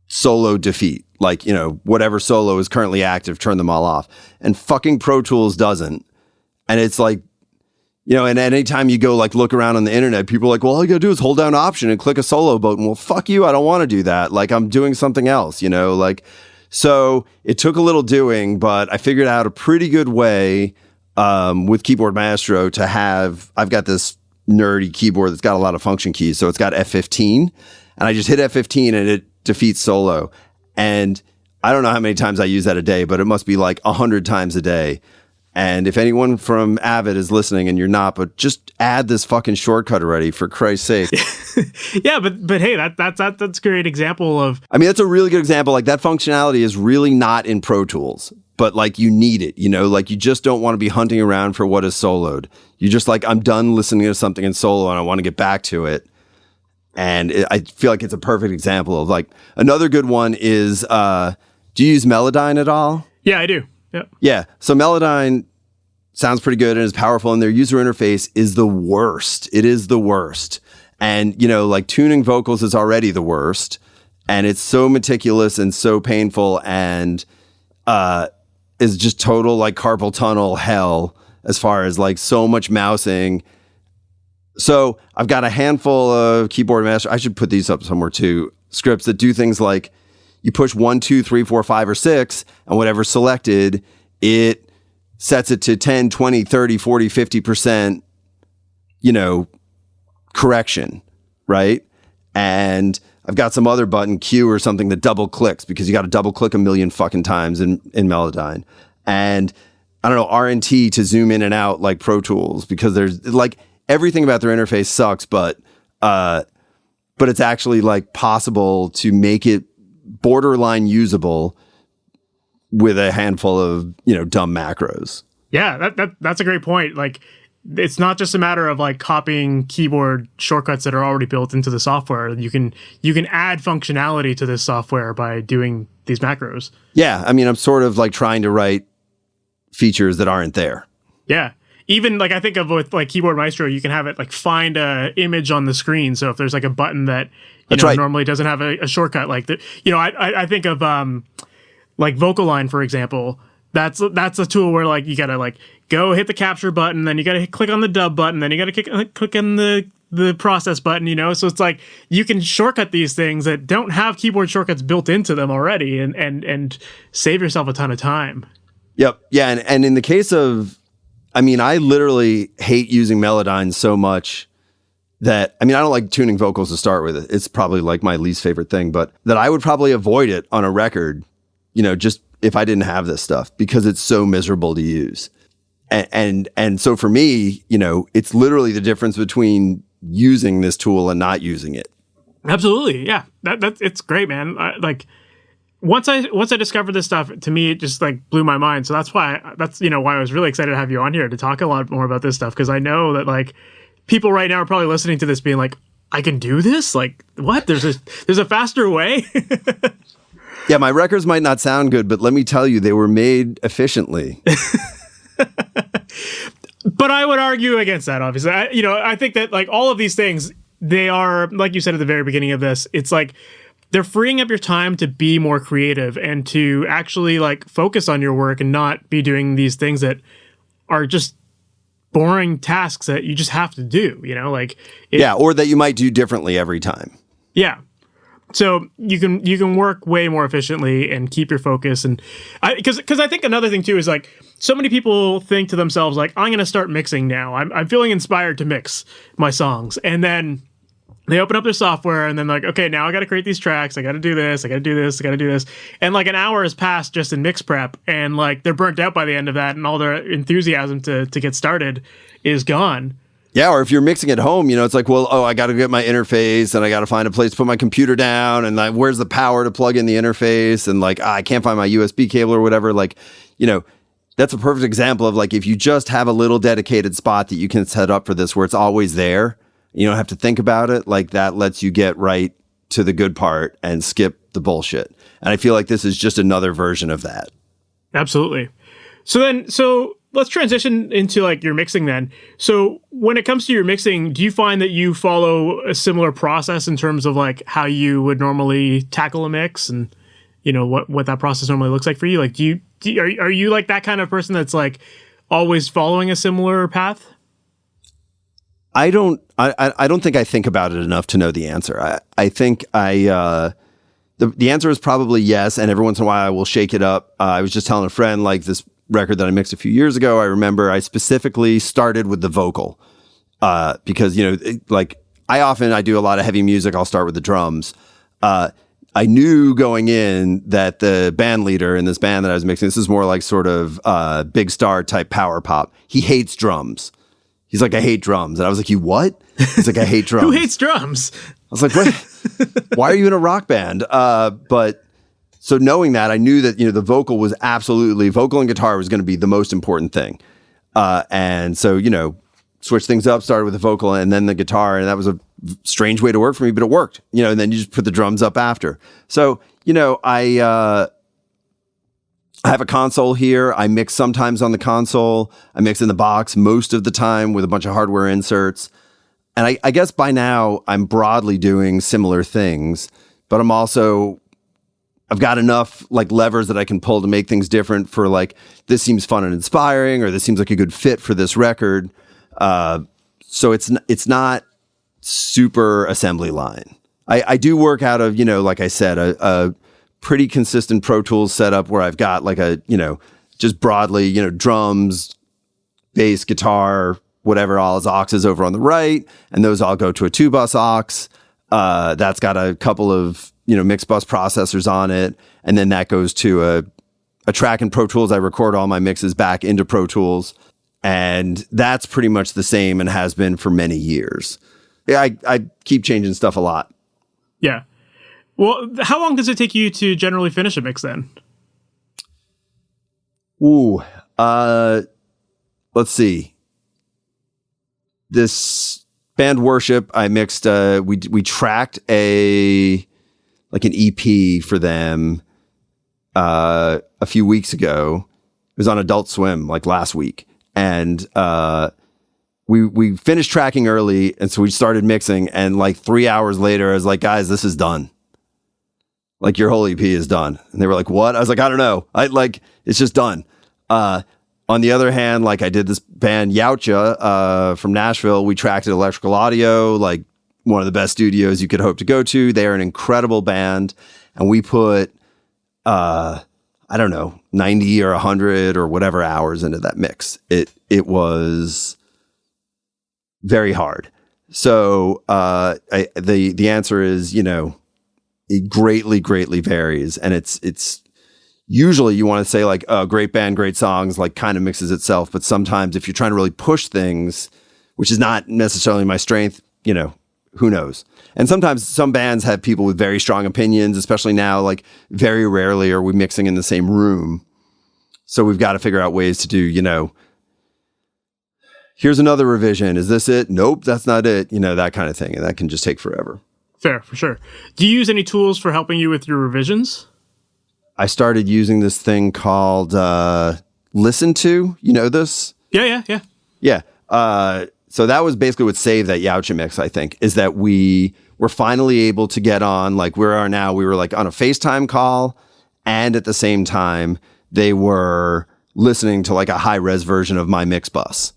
S2: solo defeat. Like, whatever solo is currently active, turn them all off. And fucking Pro Tools doesn't. And it's like, and anytime you go like look around on the internet, people are like, well, all you gotta do is hold down Option and click a solo button. Well, fuck you. I don't want to do that. Like, I'm doing something else, like, so it took a little doing, but I figured out a pretty good way with Keyboard Maestro to I've got this nerdy keyboard that's got a lot of function keys. So it's got F15, and I just hit F15 and it defeats solo. And I don't know how many times I use that a day, but it must be like 100 times a day. And if anyone from Avid is listening and you're not, but just add this fucking shortcut already, for Christ's sake.
S1: Yeah, but hey, that's a great example of...
S2: I mean, that's a really good example. Like, that functionality is really not in Pro Tools, but like, you need it, like, you just don't want to be hunting around for what is soloed. You just like, I'm done listening to something in solo and I want to get back to it. And I feel like it's a perfect example of, like, another good one is, do you use Melodyne at all?
S1: Yeah, I do. Yep.
S2: Yeah. So Melodyne sounds pretty good and is powerful, and their user interface is the worst. It is the worst. And, like, tuning vocals is already the worst. And it's so meticulous and so painful, and is just total, like, carpal tunnel hell as far as, like, so much mousing. So I've got a handful of Keyboard Master. I should put these up somewhere too. Scripts that do things like, you push 1, 2, 3, 4, 5, or 6, and whatever's selected, it sets it to 10, 20, 30, 40, 50%, correction, right? And I've got some other button, Q or something, that double clicks, because you got to double click a million fucking times in Melodyne. And I don't know, RNT to zoom in and out like Pro Tools, because there's like, everything about their interface sucks, but it's actually like possible to make it borderline usable with a handful of, dumb macros.
S1: Yeah, that's a great point. Like, it's not just a matter of like copying keyboard shortcuts that are already built into the software. You can add functionality to this software by doing these macros.
S2: Yeah, I mean, I'm sort of like trying to write features that aren't there.
S1: Yeah. Even like, I think of with like Keyboard Maestro, you can have it like find a image on the screen. So if there's like a button that normally doesn't have a shortcut like that, I think of like Vocaline, for example. That's a tool where like you gotta like go hit the capture button, then you gotta click on the dub button, then you gotta click on the process button. So it's like you can shortcut these things that don't have keyboard shortcuts built into them already, and save yourself a ton of time.
S2: Yep. Yeah, and in the case of, I mean, I literally hate using Melodyne so much that, I mean, I don't like tuning vocals to start with. It's probably like my least favorite thing, but that I would probably avoid it on a record, just if I didn't have this stuff, because it's so miserable to use. And so for me, it's literally the difference between using this tool and not using it.
S1: Absolutely. Yeah. That's it's great, man. Once I discovered this stuff, to me, it just like blew my mind. So that's why I was really excited to have you on here to talk a lot more about this stuff. Cause I know that like people right now are probably listening to this being like, I can do this? Like, what? There's a faster way.
S2: Yeah. My records might not sound good, but let me tell you, they were made efficiently.
S1: But I would argue against that, obviously. I think that like all of these things, they are, like you said at the very beginning of this, it's like, they're freeing up your time to be more creative and to actually like focus on your work and not be doing these things that are just boring tasks that you just have to do, or that
S2: you might do differently every time.
S1: Yeah. So you can work way more efficiently and keep your focus. And because I think another thing too is like, so many people think to themselves, like, I'm going to start mixing now. I'm feeling inspired to mix my songs. And then They open up their software and then like, okay, now I got to create these tracks. I got to do this. I got to do this. I got to do this. And like an hour has passed just in mix prep, and like they're burnt out by the end of that, and all their enthusiasm to get started is gone.
S2: Yeah, or if you're mixing at home, it's like, well, I got to get my interface, and I got to find a place to put my computer down, and like, where's the power to plug in the interface, and like, I can't find my USB cable or whatever. Like, that's a perfect example of like, if you just have a little dedicated spot that you can set up for this, where it's always there, you don't have to think about it. Like that lets you get right to the good part and skip the bullshit. And I feel like this is just another version of that.
S1: Absolutely. So let's transition into like your mixing then. So when it comes to your mixing, do you find that you follow a similar process in terms of like how you would normally tackle a mix, and what that process normally looks like for you? Like, are you like that kind of person that's like always following a similar path?
S2: I don't think I think about it enough to know the answer. I think the answer is probably yes. And every once in a while I will shake it up. I was just telling a friend, like this record that I mixed a few years ago, I remember I specifically started with the vocal, because, I do a lot of heavy music. I'll start with the drums. I knew going in that the band leader in this band that I was mixing, this is more like sort of big star type power pop. He hates drums. He's like, I hate drums. And I was like, you what? He's like, I hate drums.
S1: Who hates drums?
S2: I was like, what? Why are you in a rock band? But so knowing that, I knew that, the vocal and guitar was going to be the most important thing. And so, switch things up, started with the vocal and then the guitar. And that was a strange way to work for me, but it worked, and then you just put the drums up after. So, I have a console here. I mix sometimes on the console. I mix in the box most of the time with a bunch of hardware inserts. And I guess by now I'm broadly doing similar things, but I've got enough like levers that I can pull to make things different for like, this seems fun and inspiring, or this seems like a good fit for this record. So it's not super assembly line. I do work out of, like I said, a pretty consistent Pro Tools setup where I've got like just broadly, drums, bass, guitar, whatever, all its auxes over on the right. And those all go to a 2-bus aux. That's got a couple of, mix bus processors on it. And then that goes to a track in Pro Tools. I record all my mixes back into Pro Tools. And that's pretty much the same and has been for many years. Yeah, I keep changing stuff a lot.
S1: Yeah. Well, how long does it take you to generally finish a mix then?
S2: Ooh, let's see. This band Worship, I mixed, we tracked an EP for them a few weeks ago. It was on Adult Swim, like last week. And we finished tracking early, and so we started mixing, and like 3 hours later, I was like, guys, this is done. Like, your whole EP is done. And they were like, what? I was like, I don't know. It's just done. On the other hand, like, I did this band Yautja from Nashville. We tracked at Electrical Audio, like one of the best studios you could hope to go to. They are an incredible band. And we put, I don't know, 90 or 100 or whatever hours into that mix. It was very hard. So the answer is, it greatly varies. And it's usually you want to say like, great band, great songs, like kind of mixes itself. But sometimes if you're trying to really push things, which is not necessarily my strength, who knows? And sometimes some bands have people with very strong opinions, especially now, like very rarely are we mixing in the same room. So we've got to figure out ways to do, here's another revision. Is this it? Nope, that's not it. That kind of thing. And that can just take forever.
S1: Fair, for sure. Do you use any tools for helping you with your revisions?
S2: I started using this thing called Listen To. You know this?
S1: Yeah.
S2: Yeah. So that was basically what saved that Yautja mix, I think, is that we were finally able to get on, like we are now, we were like on a FaceTime call, and at the same time, they were listening to like a high-res version of my mix bus.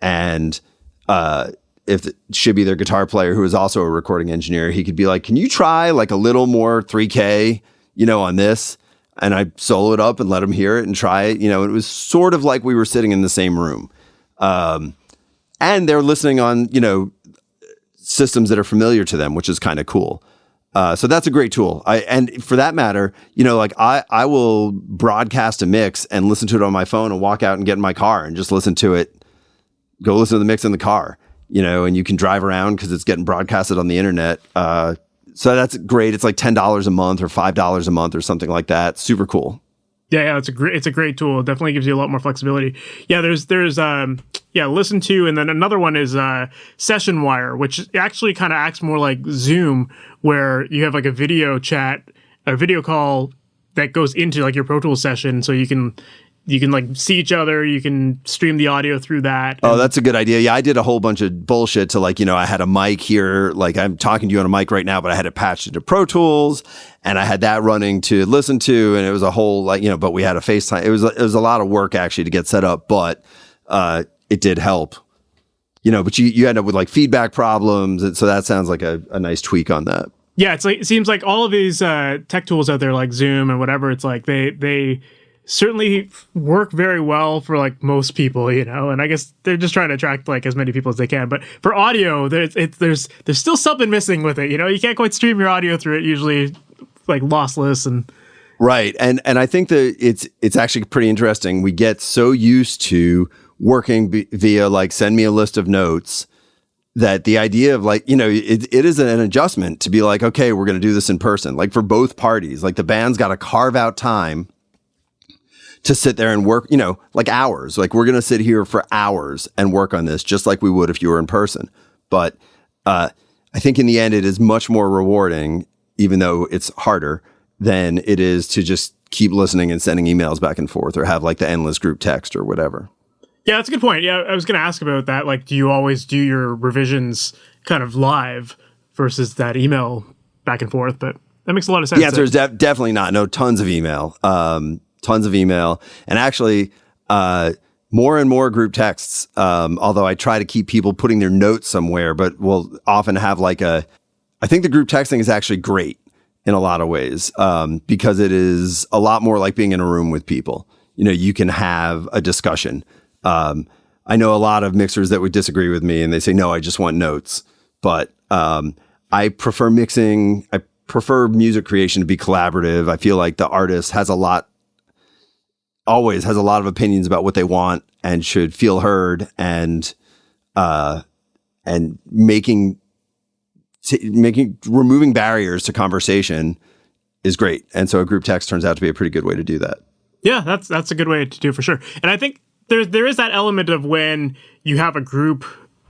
S2: And if it should be their guitar player, who is also a recording engineer, he could be like, can you try like a little more 3K, on this? And I solo it up and let him hear it and try it. It was sort of like we were sitting in the same room. And they're listening on, systems that are familiar to them, which is kind of cool. So that's a great tool. And for that matter, like I will broadcast a mix and listen to it on my phone and walk out and get in my car and just listen to it. Go listen to the mix in the car, and you can drive around because it's getting broadcasted on the internet. So that's great. It's like $10 a month or $5 a month or something like that. Super cool.
S1: Yeah, it's a great tool. It definitely gives you a lot more flexibility. Yeah, there's Listen To, and then another one is Session Wire, which actually kind of acts more like Zoom, where you have like a video chat, a video call that goes into like your Pro Tools session, so you can like see each other, you can stream the audio through that.
S2: Oh, that's a good idea. Yeah, I did a whole bunch of bullshit to like, I had a mic here, like I'm talking to you on a mic right now, but I had it patched into Pro Tools and I had that running to Listen To, and it was a whole like, but we had a FaceTime. It was a lot of work actually to get set up, but it did help. But you end up with like feedback problems, and so that sounds like a nice tweak on that.
S1: Yeah, it seems like all of these tech tools out there like Zoom and whatever, it's like they certainly work very well for like most people, and I guess they're just trying to attract like as many people as they can. But for audio, there's still something missing with it. You can't quite stream your audio through it, usually like lossless and
S2: right. And I think that it's actually pretty interesting. We get so used to working via like send me a list of notes that the idea of like, it is an adjustment to be like, okay, we're going to do this in person. Like for both parties, like the band's got to carve out time to sit there and work, like hours. Like we're going to sit here for hours and work on this just like we would if you were in person. But I think in the end, it is much more rewarding, even though it's harder than it is to just keep listening and sending emails back and forth or have like the endless group text or whatever.
S1: Yeah, that's a good point. Yeah, I was going to ask about that. Like, do you always do your revisions kind of live versus that email back and forth? But that makes a lot of sense.
S2: Yeah, there's definitely not. No, tons of email. And actually, more and more group texts, although I try to keep people putting their notes somewhere, but we'll often have I think the group texting is actually great in a lot of ways, because it is a lot more like being in a room with people. You can have a discussion. I know a lot of mixers that would disagree with me and they say, no, I just want notes. But I prefer mixing. I prefer music creation to be collaborative. I feel like the artist always has a lot of opinions about what they want and should feel heard, and removing barriers to conversation is great. And so a group text turns out to be a pretty good way to do that.
S1: Yeah, that's a good way to do it for sure. And I think there is that element of when you have a group,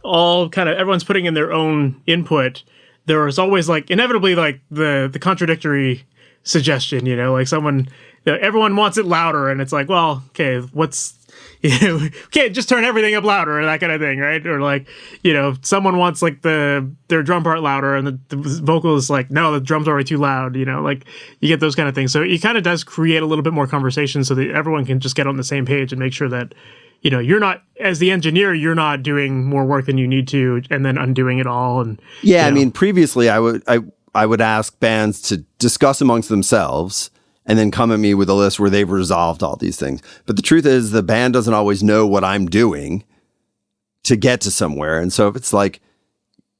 S1: all kind of everyone's putting in their own input. There is always like inevitably like the contradictory suggestion, like someone, everyone wants it louder, and it's like, well, okay, can't just turn everything up louder or that kind of thing, right? Or like, someone wants like their drum part louder, and the vocal is like, no, the drum's already too loud, like you get those kind of things. So it kind of does create a little bit more conversation so that everyone can just get on the same page and make sure that, you're not, as the engineer, you're not doing more work than you need to and then undoing it all. And
S2: yeah, I mean, previously I would ask bands to discuss amongst themselves and then come at me with a list where they've resolved all these things. But the truth is the band doesn't always know what I'm doing to get to somewhere. And so if it's like,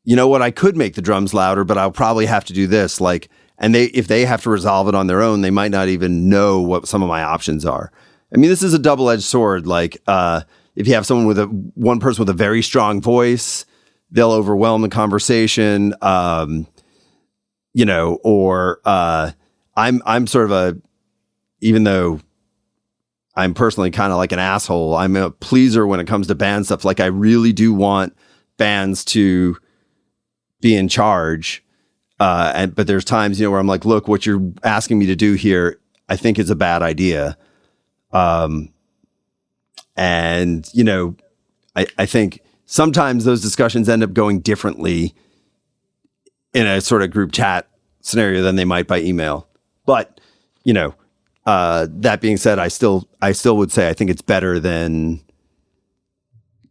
S2: I could make the drums louder, but I'll probably have to do this. Like, and if they have to resolve it on their own, they might not even know what some of my options are. I mean, this is a double-edged sword. Like, if you have someone one person with a very strong voice, they'll overwhelm the conversation. I'm sort of even though I'm personally kind of like an asshole, I'm a pleaser when it comes to band stuff. Like I really do want bands to be in charge. But there's times, where I'm like, look, what you're asking me to do here, I think is a bad idea. I think sometimes those discussions end up going differently in a sort of group chat scenario than they might by email. But, that being said, I still would say I think it's better than,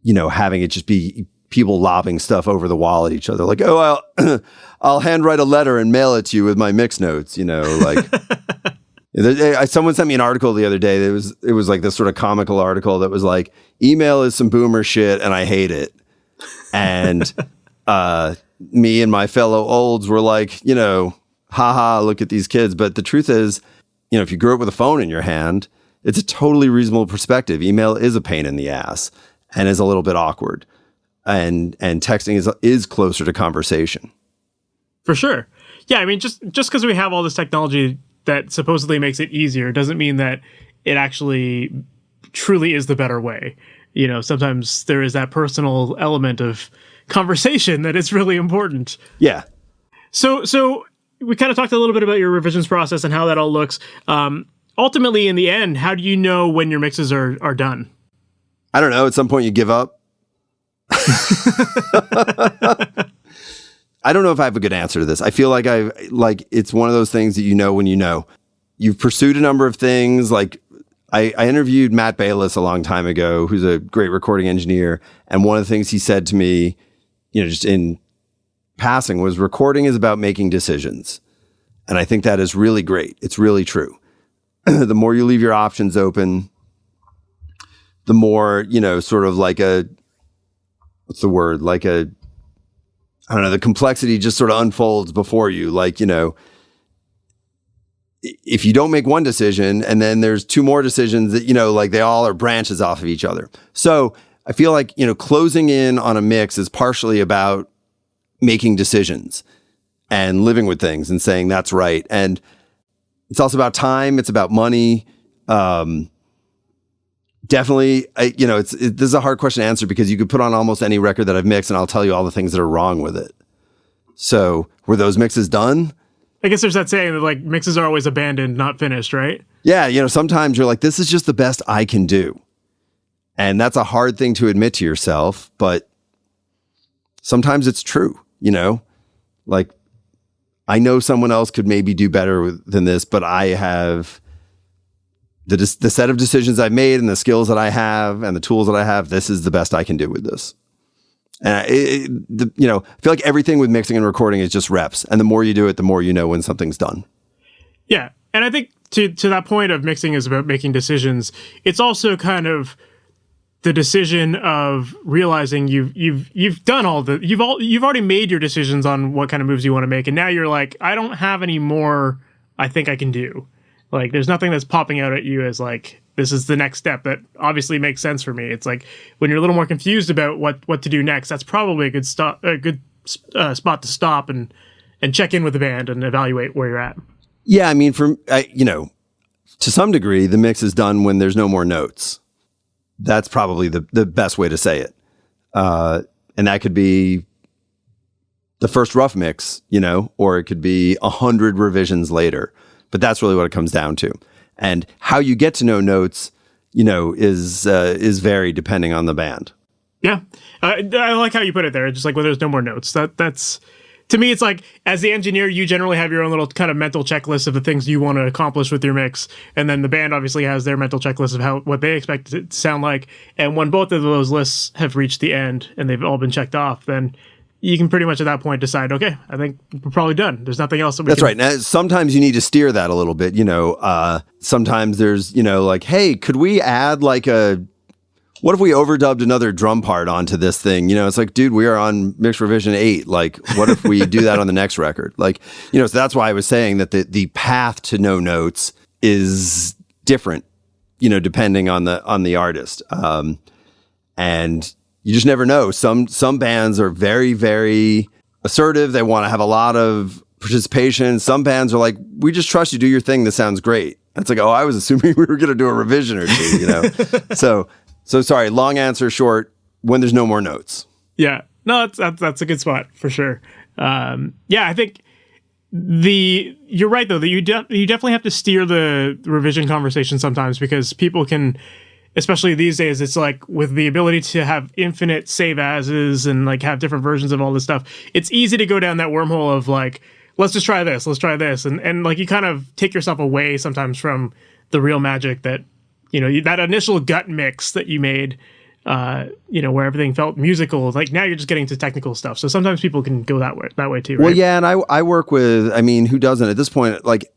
S2: having it just be people lobbing stuff over the wall at each other. Like, oh, I'll handwrite a letter and mail it to you with my mix notes, like. Someone sent me an article the other day. It was like this sort of comical article that was like, email is some boomer shit and I hate it. And me and my fellow olds were like, haha, look at these kids. But the truth is, if you grew up with a phone in your hand, it's a totally reasonable perspective. Email is a pain in the ass and is a little bit awkward. And texting is closer to conversation.
S1: For sure. Yeah, I mean, just because we have all this technology that supposedly makes it easier doesn't mean that it actually truly is the better way. Sometimes there is that personal element of conversation that is really important.
S2: Yeah.
S1: So we kind of talked a little bit about your revisions process and how that all looks. Ultimately, in the end, how do you know when your mixes are done?
S2: I don't know. At some point you give up. I don't know if I have a good answer to this. I feel like it's one of those things that when you've pursued a number of things. Like I interviewed Matt Bayless a long time ago, who's a great recording engineer. And one of the things he said to me, just in passing, was recording is about making decisions. And I think that is really great. It's really true. The more you leave your options open, the more, sort of like what's the word? Like I don't know, the complexity just sort of unfolds before you. Like, if you don't make one decision and then there's two more decisions that, like they all are branches off of each other. So I feel like, closing in on a mix is partially about making decisions and living with things and saying that's right. And it's also about time. It's about money. Definitely, this is a hard question to answer because you could put on almost any record that I've mixed and I'll tell you all the things that are wrong with it. So were those mixes done?
S1: I guess there's that saying that like mixes are always abandoned, not finished, right?
S2: Yeah. Sometimes you're like, this is just the best I can do. And that's a hard thing to admit to yourself, but sometimes it's true, like I know someone else could maybe do better than this, but I have the set of decisions I've made and the skills that I have and the tools that I have. This is the best I can do with this. And I feel like everything with mixing and recording is just reps. And the more you do it, the more you know when something's done.
S1: Yeah. And I think to that point of mixing is about making decisions. It's also kind of the decision of realizing you've done all the, you've already made your decisions on what kind of moves you want to make. And now you're like, I don't have any more I think I can do. Like, there's nothing that's popping out at you as like, this is the next step that obviously makes sense for me. It's like when you're a little more confused about what to do next, that's probably a good spot to stop and check in with the band and evaluate where you're at.
S2: Yeah, I mean, to some degree, the mix is done when there's no more notes. That's probably the best way to say it. And that could be the first rough mix, or it could be 100 revisions later. But that's really what it comes down to. And how you get to know notes, is varied depending on the band.
S1: Yeah. I like how you put it there. Just like when there's no more notes. That's to me, it's like, as the engineer, you generally have your own little kind of mental checklist of the things you want to accomplish with your mix. And then the band obviously has their mental checklist of what they expect it to sound like. And when both of those lists have reached the end and they've all been checked off, then you can pretty much at that point decide, okay, I think we're probably done. There's nothing else that we
S2: That's
S1: can...
S2: right. Now, sometimes you need to steer that a little bit. Sometimes there's, like, hey, could we add like what if we overdubbed another drum part onto this thing? It's like, dude, we are on mix revision 8. Like, what if we do that on the next record? Like, so that's why I was saying that the path to no notes is different, depending on the artist. And you just never know. Some bands are very, very assertive. They want to have a lot of participation. Some bands are like, we just trust you, do your thing. This sounds great. It's like, oh, I was assuming we were going to do a revision or two, So sorry, long answer short, when there's no more notes.
S1: Yeah, no, that's a good spot for sure. I think you're right though, that you definitely have to steer the revision conversation sometimes, because people can, especially these days, it's like with the ability to have infinite save ases and like have different versions of all this stuff, it's easy to go down that wormhole of like, let's try this. And like you kind of take yourself away sometimes from the real magic that, that initial gut mix that you made, where everything felt musical. Like now you're just getting to technical stuff. So sometimes people can go that way too, right? Well,
S2: yeah. And I work with, who doesn't at this point, like,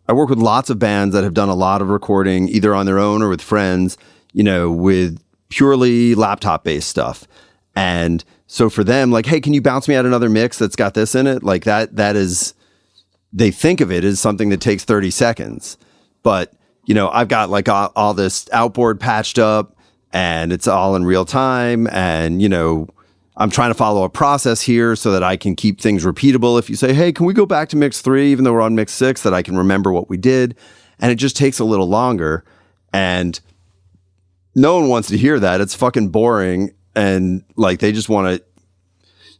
S2: I work with lots of bands that have done a lot of recording, either on their own or with friends, with purely laptop-based stuff. And So for them, like, hey, can you bounce me out another mix that's got this in it? Like that is, they think of it as something that takes 30 seconds. But, I've got like all this outboard patched up and it's all in real time. And, I'm trying to follow a process here so that I can keep things repeatable. If you say, hey, can we go back to mix 3, even though we're on mix 6, that I can remember what we did. And it just takes a little longer. And no one wants to hear that. It's fucking boring. And like, they just want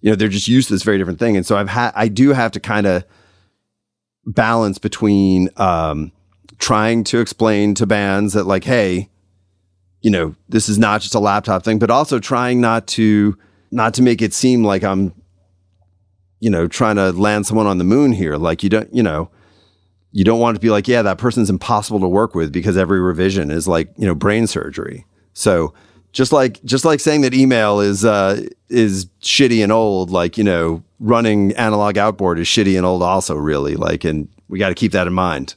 S2: to, they're just used to this very different thing. And so I do have to kind of balance between trying to explain to bands that like, hey, this is not just a laptop thing, but also trying not to make it seem like I'm, trying to land someone on the moon here. Like you don't want to be like, yeah, that person's impossible to work with because every revision is like, brain surgery. So just like saying that email is shitty and old, like, running analog outboard is shitty and old also, really. Like, and we got to keep that in mind.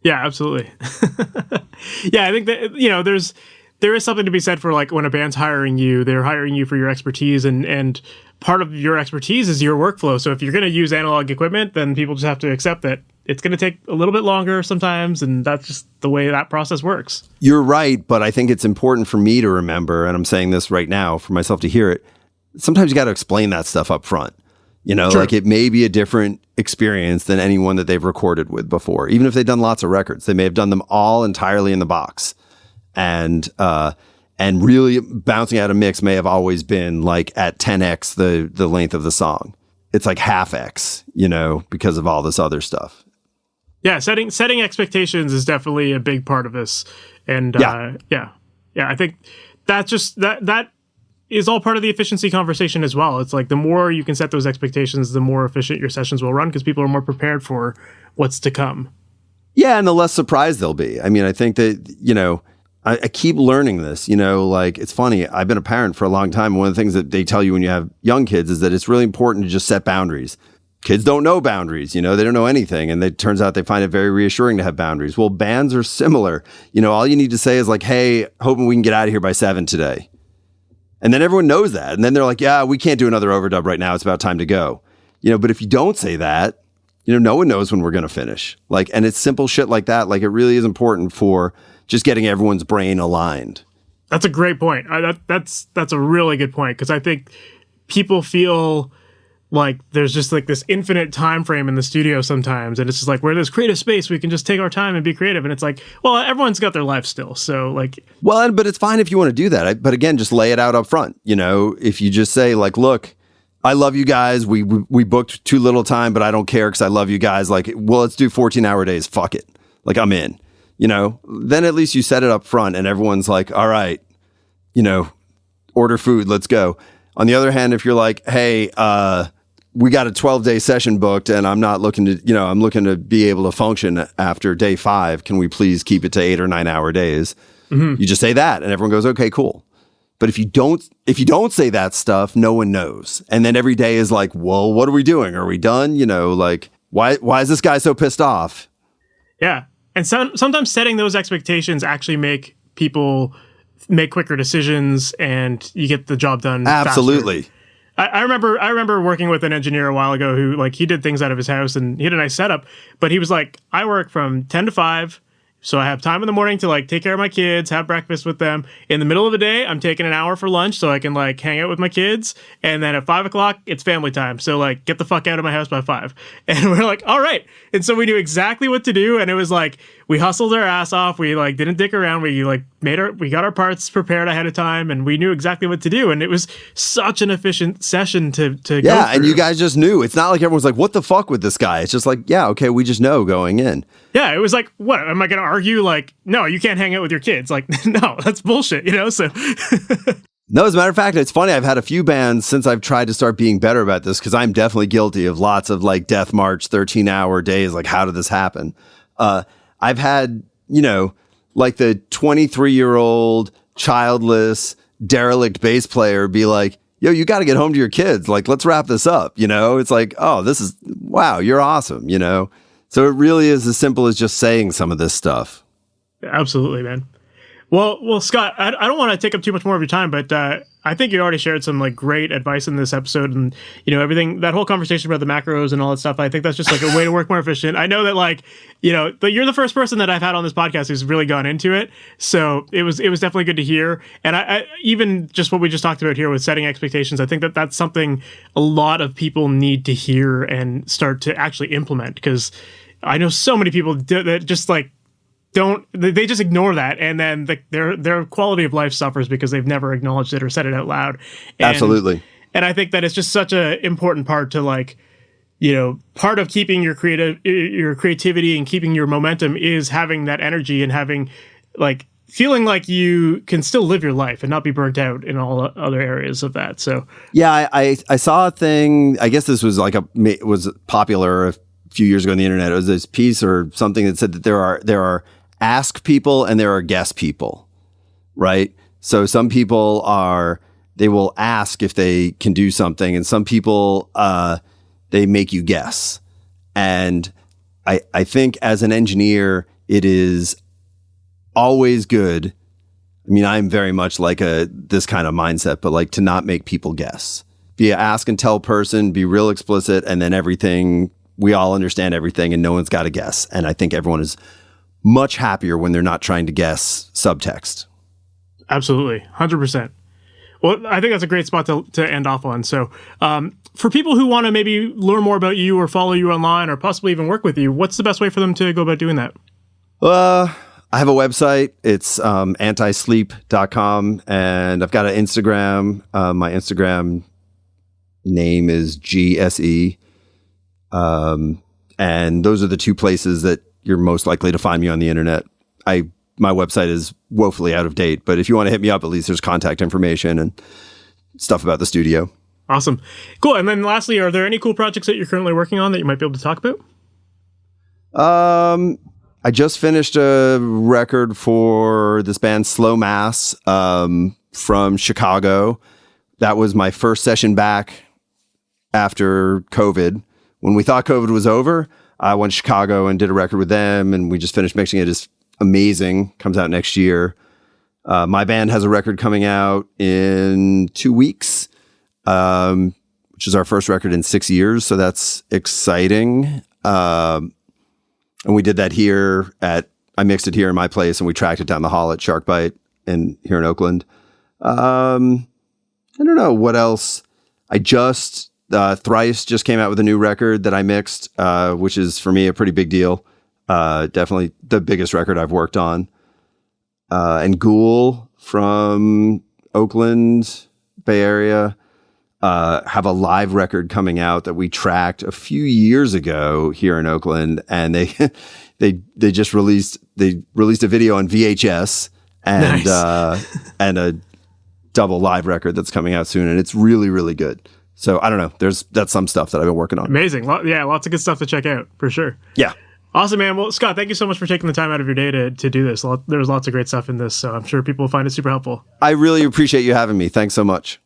S1: Yeah, absolutely. Yeah, I think that, there is something to be said for like when a band's hiring you, they're hiring you for your expertise, and part of your expertise is your workflow. So if you're going to use analog equipment, then people just have to accept that it's going to take a little bit longer sometimes, and that's just the way that process works.
S2: You're right, but I think it's important for me to remember, and I'm saying this right now for myself to hear it, sometimes you got to explain that stuff up front. Sure. Like it may be a different experience than anyone that they've recorded with before. Even if they've done lots of records, they may have done them all entirely in the box. And really bouncing out a mix may have always been like at 10x the length of the song. It's like half X, because of all this other stuff.
S1: Yeah, setting expectations is definitely a big part of this. And yeah, I think that is all part of the efficiency conversation as well. It's like the more you can set those expectations, the more efficient your sessions will run because people are more prepared for what's to come.
S2: Yeah, and the less surprised they'll be. I mean, I think that, I keep learning this, like it's funny. I've been a parent for a long time. One of the things that they tell you when you have young kids is that it's really important to just set boundaries. Kids don't know boundaries, they don't know anything. And it turns out they find it very reassuring to have boundaries. Well, bands are similar. All you need to say is like, hey, hoping we can get out of here by 7 today. And then everyone knows that. And then they're like, yeah, we can't do another overdub right now. It's about time to go. But if you don't say that, no one knows when we're going to finish. Like, and it's simple shit like that. Like it really is important for just getting everyone's brain aligned.
S1: That's a great point. That's a really good point, because I think people feel like there's just like this infinite time frame in the studio sometimes, and it's just like we're in this creative space, we can just take our time and be creative. And it's like, well, everyone's got their life still, so like,
S2: well, but it's fine if you want to do that. But again, just lay it out up front. If you just say like, look, I love you guys. We booked too little time, but I don't care because I love you guys. Like, well, let's do 14-hour days. Fuck it. Like, I'm in. Then at least you set it up front and everyone's like, all right, order food, let's go. On the other hand, if you're like, hey, we got a 12-day session booked and I'm not looking to, I'm looking to be able to function after day 5. Can we please keep it to 8 or 9 hour days? Mm-hmm. You just say that and everyone goes, okay, cool. But if you don't say that stuff, no one knows. And then every day is like, well, what are we doing? Are we done? Like, why is this guy so pissed off?
S1: Yeah. And sometimes setting those expectations actually make people make quicker decisions, and you get the job done.
S2: Absolutely.
S1: Faster. I remember working with an engineer a while ago who like he did things out of his house and he had a nice setup, but he was like, I work from 10 to 5. So I have time in the morning to like take care of my kids, have breakfast with them. In the middle of the day, I'm taking an hour for lunch so I can like hang out with my kids. And then at 5 o'clock, it's family time. So like get the fuck out of my house by 5. And we're like, all right. And so we knew exactly what to do. And it was like, we hustled our ass off. We like didn't dick around. We like we got our parts prepared ahead of time and we knew exactly what to do. And it was such an efficient session to go through.
S2: And you guys just knew. It's not like everyone's like, what the fuck with this guy? It's just like, yeah, okay, we just know going in.
S1: Yeah, it was like, what? Am I going to argue? Like, no, you can't hang out with your kids. Like, no, that's bullshit, So.
S2: No, as a matter of fact, it's funny. I've had a few bands since I've tried to start being better about this, because I'm definitely guilty of lots of like death march, 13-hour days. Like, how did this happen? I've had, like the 23-year-old childless derelict bass player be like, yo, you got to get home to your kids. Like, let's wrap this up. It's like, oh, wow, you're awesome. So it really is as simple as just saying some of this stuff.
S1: Absolutely, man. Well, Scott, I don't want to take up too much more of your time, but I think you already shared some like great advice in this episode, and everything, that whole conversation about the macros and all that stuff. I think that's just like a way to work more efficient. I know that but you're the first person that I've had on this podcast who's really gone into it, so it was definitely good to hear. And I even just what we just talked about here with setting expectations, I think that that's something a lot of people need to hear and start to actually implement, because I know so many people that just like they just ignore that, and then their quality of life suffers because they've never acknowledged it or said it out loud.
S2: Absolutely.
S1: And I think that it's just such an important part to part of keeping your creativity and keeping your momentum is having that energy and having feeling like you can still live your life and not be burnt out in all other areas of that. So
S2: yeah, I saw a thing, I guess this was was popular a few years ago on the internet. It was this piece or something that said that there are ask people and there are guess people, right? So some people they will ask if they can do something, and some people, they make you guess. And I think as an engineer, it is always good. I mean, I'm very much like this kind of mindset, but to not make people guess. Be an ask and tell person, be real explicit, and then everything, we all understand everything and no one's got to guess. And I think everyone is much happier when they're not trying to guess subtext.
S1: Absolutely. 100%. Well, I think that's a great spot to end off on. So for people who want to maybe learn more about you or follow you online or possibly even work with you, what's the best way for them to go about doing that?
S2: I have a website. It's antisleep.com, and I've got an Instagram. My Instagram name is GSE. And those are the two places that you're most likely to find me on the internet. My website is woefully out of date, but if you want to hit me up, at least there's contact information and stuff about the studio.
S1: Awesome. Cool. And then lastly, are there any cool projects that you're currently working on that you might be able to talk about?
S2: I just finished a record for this band Slow Mass from Chicago. That was my first session back after COVID. When we thought COVID was over, I went to Chicago and did a record with them, and we just finished mixing it. It's amazing. Comes out next year. My band has a record coming out in 2 weeks, which is our first record in 6 years. So that's exciting. And we did that here I mixed it here in my place, and we tracked it down the hall at Shark Bite here in Oakland. I don't know what else. Thrice just came out with a new record that I mixed, which is for me a pretty big deal. Definitely the biggest record I've worked on. And Ghoul from Oakland, Bay Area, have a live record coming out that we tracked a few years ago here in Oakland, and they just released a video on VHS and nice. And a double live record that's coming out soon, and it's really, really good. So I don't know. That's some stuff that I've been working on.
S1: Amazing. Lots of good stuff to check out for sure.
S2: Yeah.
S1: Awesome, man. Well, Scott, thank you so much for taking the time out of your day to do this. There's lots of great stuff in this, so I'm sure people will find it super helpful.
S2: I really appreciate you having me. Thanks so much.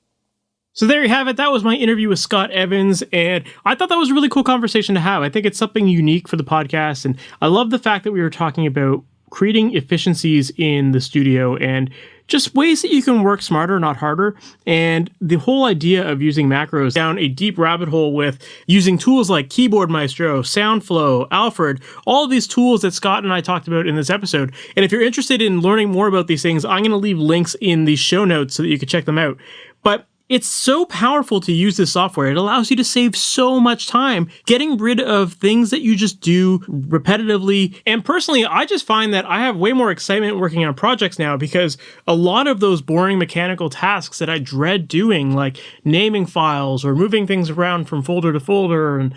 S1: So there you have it. That was my interview with Scott Evans, and I thought that was a really cool conversation to have. I think it's something unique for the podcast, and I love the fact that we were talking about creating efficiencies in the studio and just ways that you can work smarter, not harder. And the whole idea of using macros down a deep rabbit hole with using tools like Keyboard Maestro, SoundFlow, Alfred, all of these tools that Scott and I talked about in this episode. And if you're interested in learning more about these things, I'm going to leave links in the show notes so that you can check them out. But it's so powerful to use this software. It allows you to save so much time getting rid of things that you just do repetitively. And personally, I just find that I have way more excitement working on projects now because a lot of those boring mechanical tasks that I dread doing, like naming files or moving things around from folder to folder and,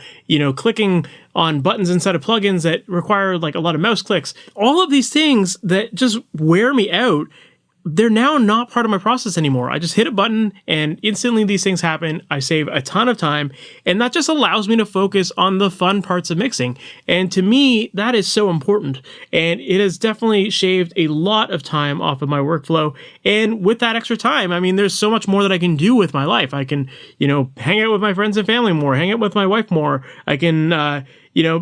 S1: clicking on buttons inside of plugins that require like a lot of mouse clicks, all of these things that just wear me out, they're now not part of my process anymore. I just hit a button and instantly these things happen. I save a ton of time, and that just allows me to focus on the fun parts of mixing. And to me, that is so important. And it has definitely shaved a lot of time off of my workflow. And with that extra time, I mean, there's so much more that I can do with my life. I can, hang out with my friends and family more, hang out with my wife more. I can,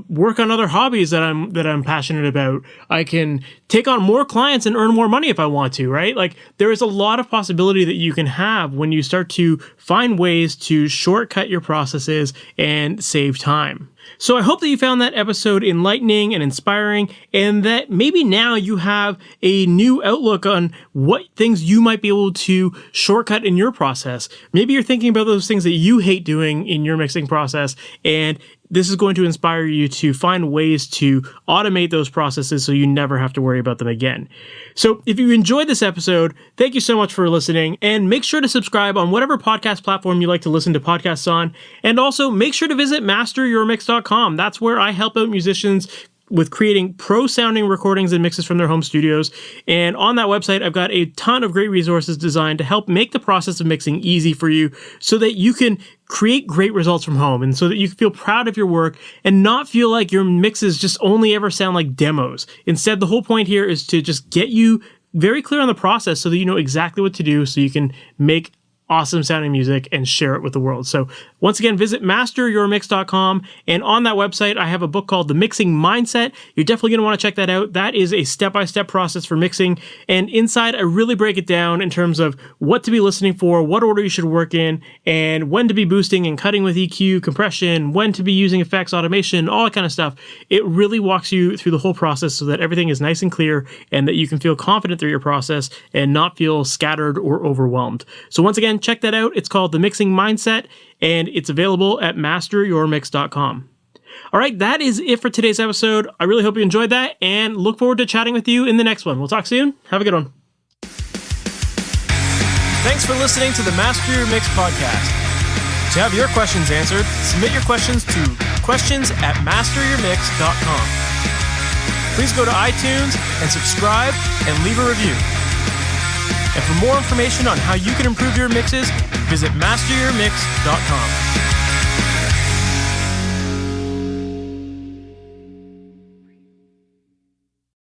S1: work on other hobbies that I'm passionate about. I can take on more clients and earn more money if I want to, right? Like, there is a lot of possibility that you can have when you start to find ways to shortcut your processes and save time. So I hope that you found that episode enlightening and inspiring, and that maybe now you have a new outlook on what things you might be able to shortcut in your process. Maybe you're thinking about those things that you hate doing in your mixing process, and this is going to inspire you to find ways to automate those processes so you never have to worry about them again. So if you enjoyed this episode, thank you so much for listening, and make sure to subscribe on whatever podcast platform you like to listen to podcasts on. And also make sure to visit MasterYourMix.com. That's where I help out musicians with creating pro-sounding recordings and mixes from their home studios. And on that website, I've got a ton of great resources designed to help make the process of mixing easy for you so that you can create great results from home, and so that you can feel proud of your work and not feel like your mixes just only ever sound like demos. Instead, the whole point here is to just get you very clear on the process so that you know exactly what to do so you can make awesome sounding music and share it with the world. So once again, visit MasterYourMix.com, and on that website, I have a book called The Mixing Mindset. You're definitely going to want to check that out. That is a step-by-step process for mixing, and inside, I really break it down in terms of what to be listening for, what order you should work in, and when to be boosting and cutting with EQ, compression, when to be using effects, automation, all that kind of stuff. It really walks you through the whole process so that everything is nice and clear, and that you can feel confident through your process and not feel scattered or overwhelmed. So once again, check that out. It's called The Mixing Mindset, and it's available at MasterYourMix.com. All right, that is it for today's episode. I really hope you enjoyed that, and look forward to chatting with you in the next one. We'll talk soon. Have a good one. Thanks for listening to the Master Your Mix podcast. To have your questions answered, submit your questions to questions@MasterYourMix.com. Please go to iTunes and subscribe and leave a review. And for more information on how you can improve your mixes, visit MasterYourMix.com.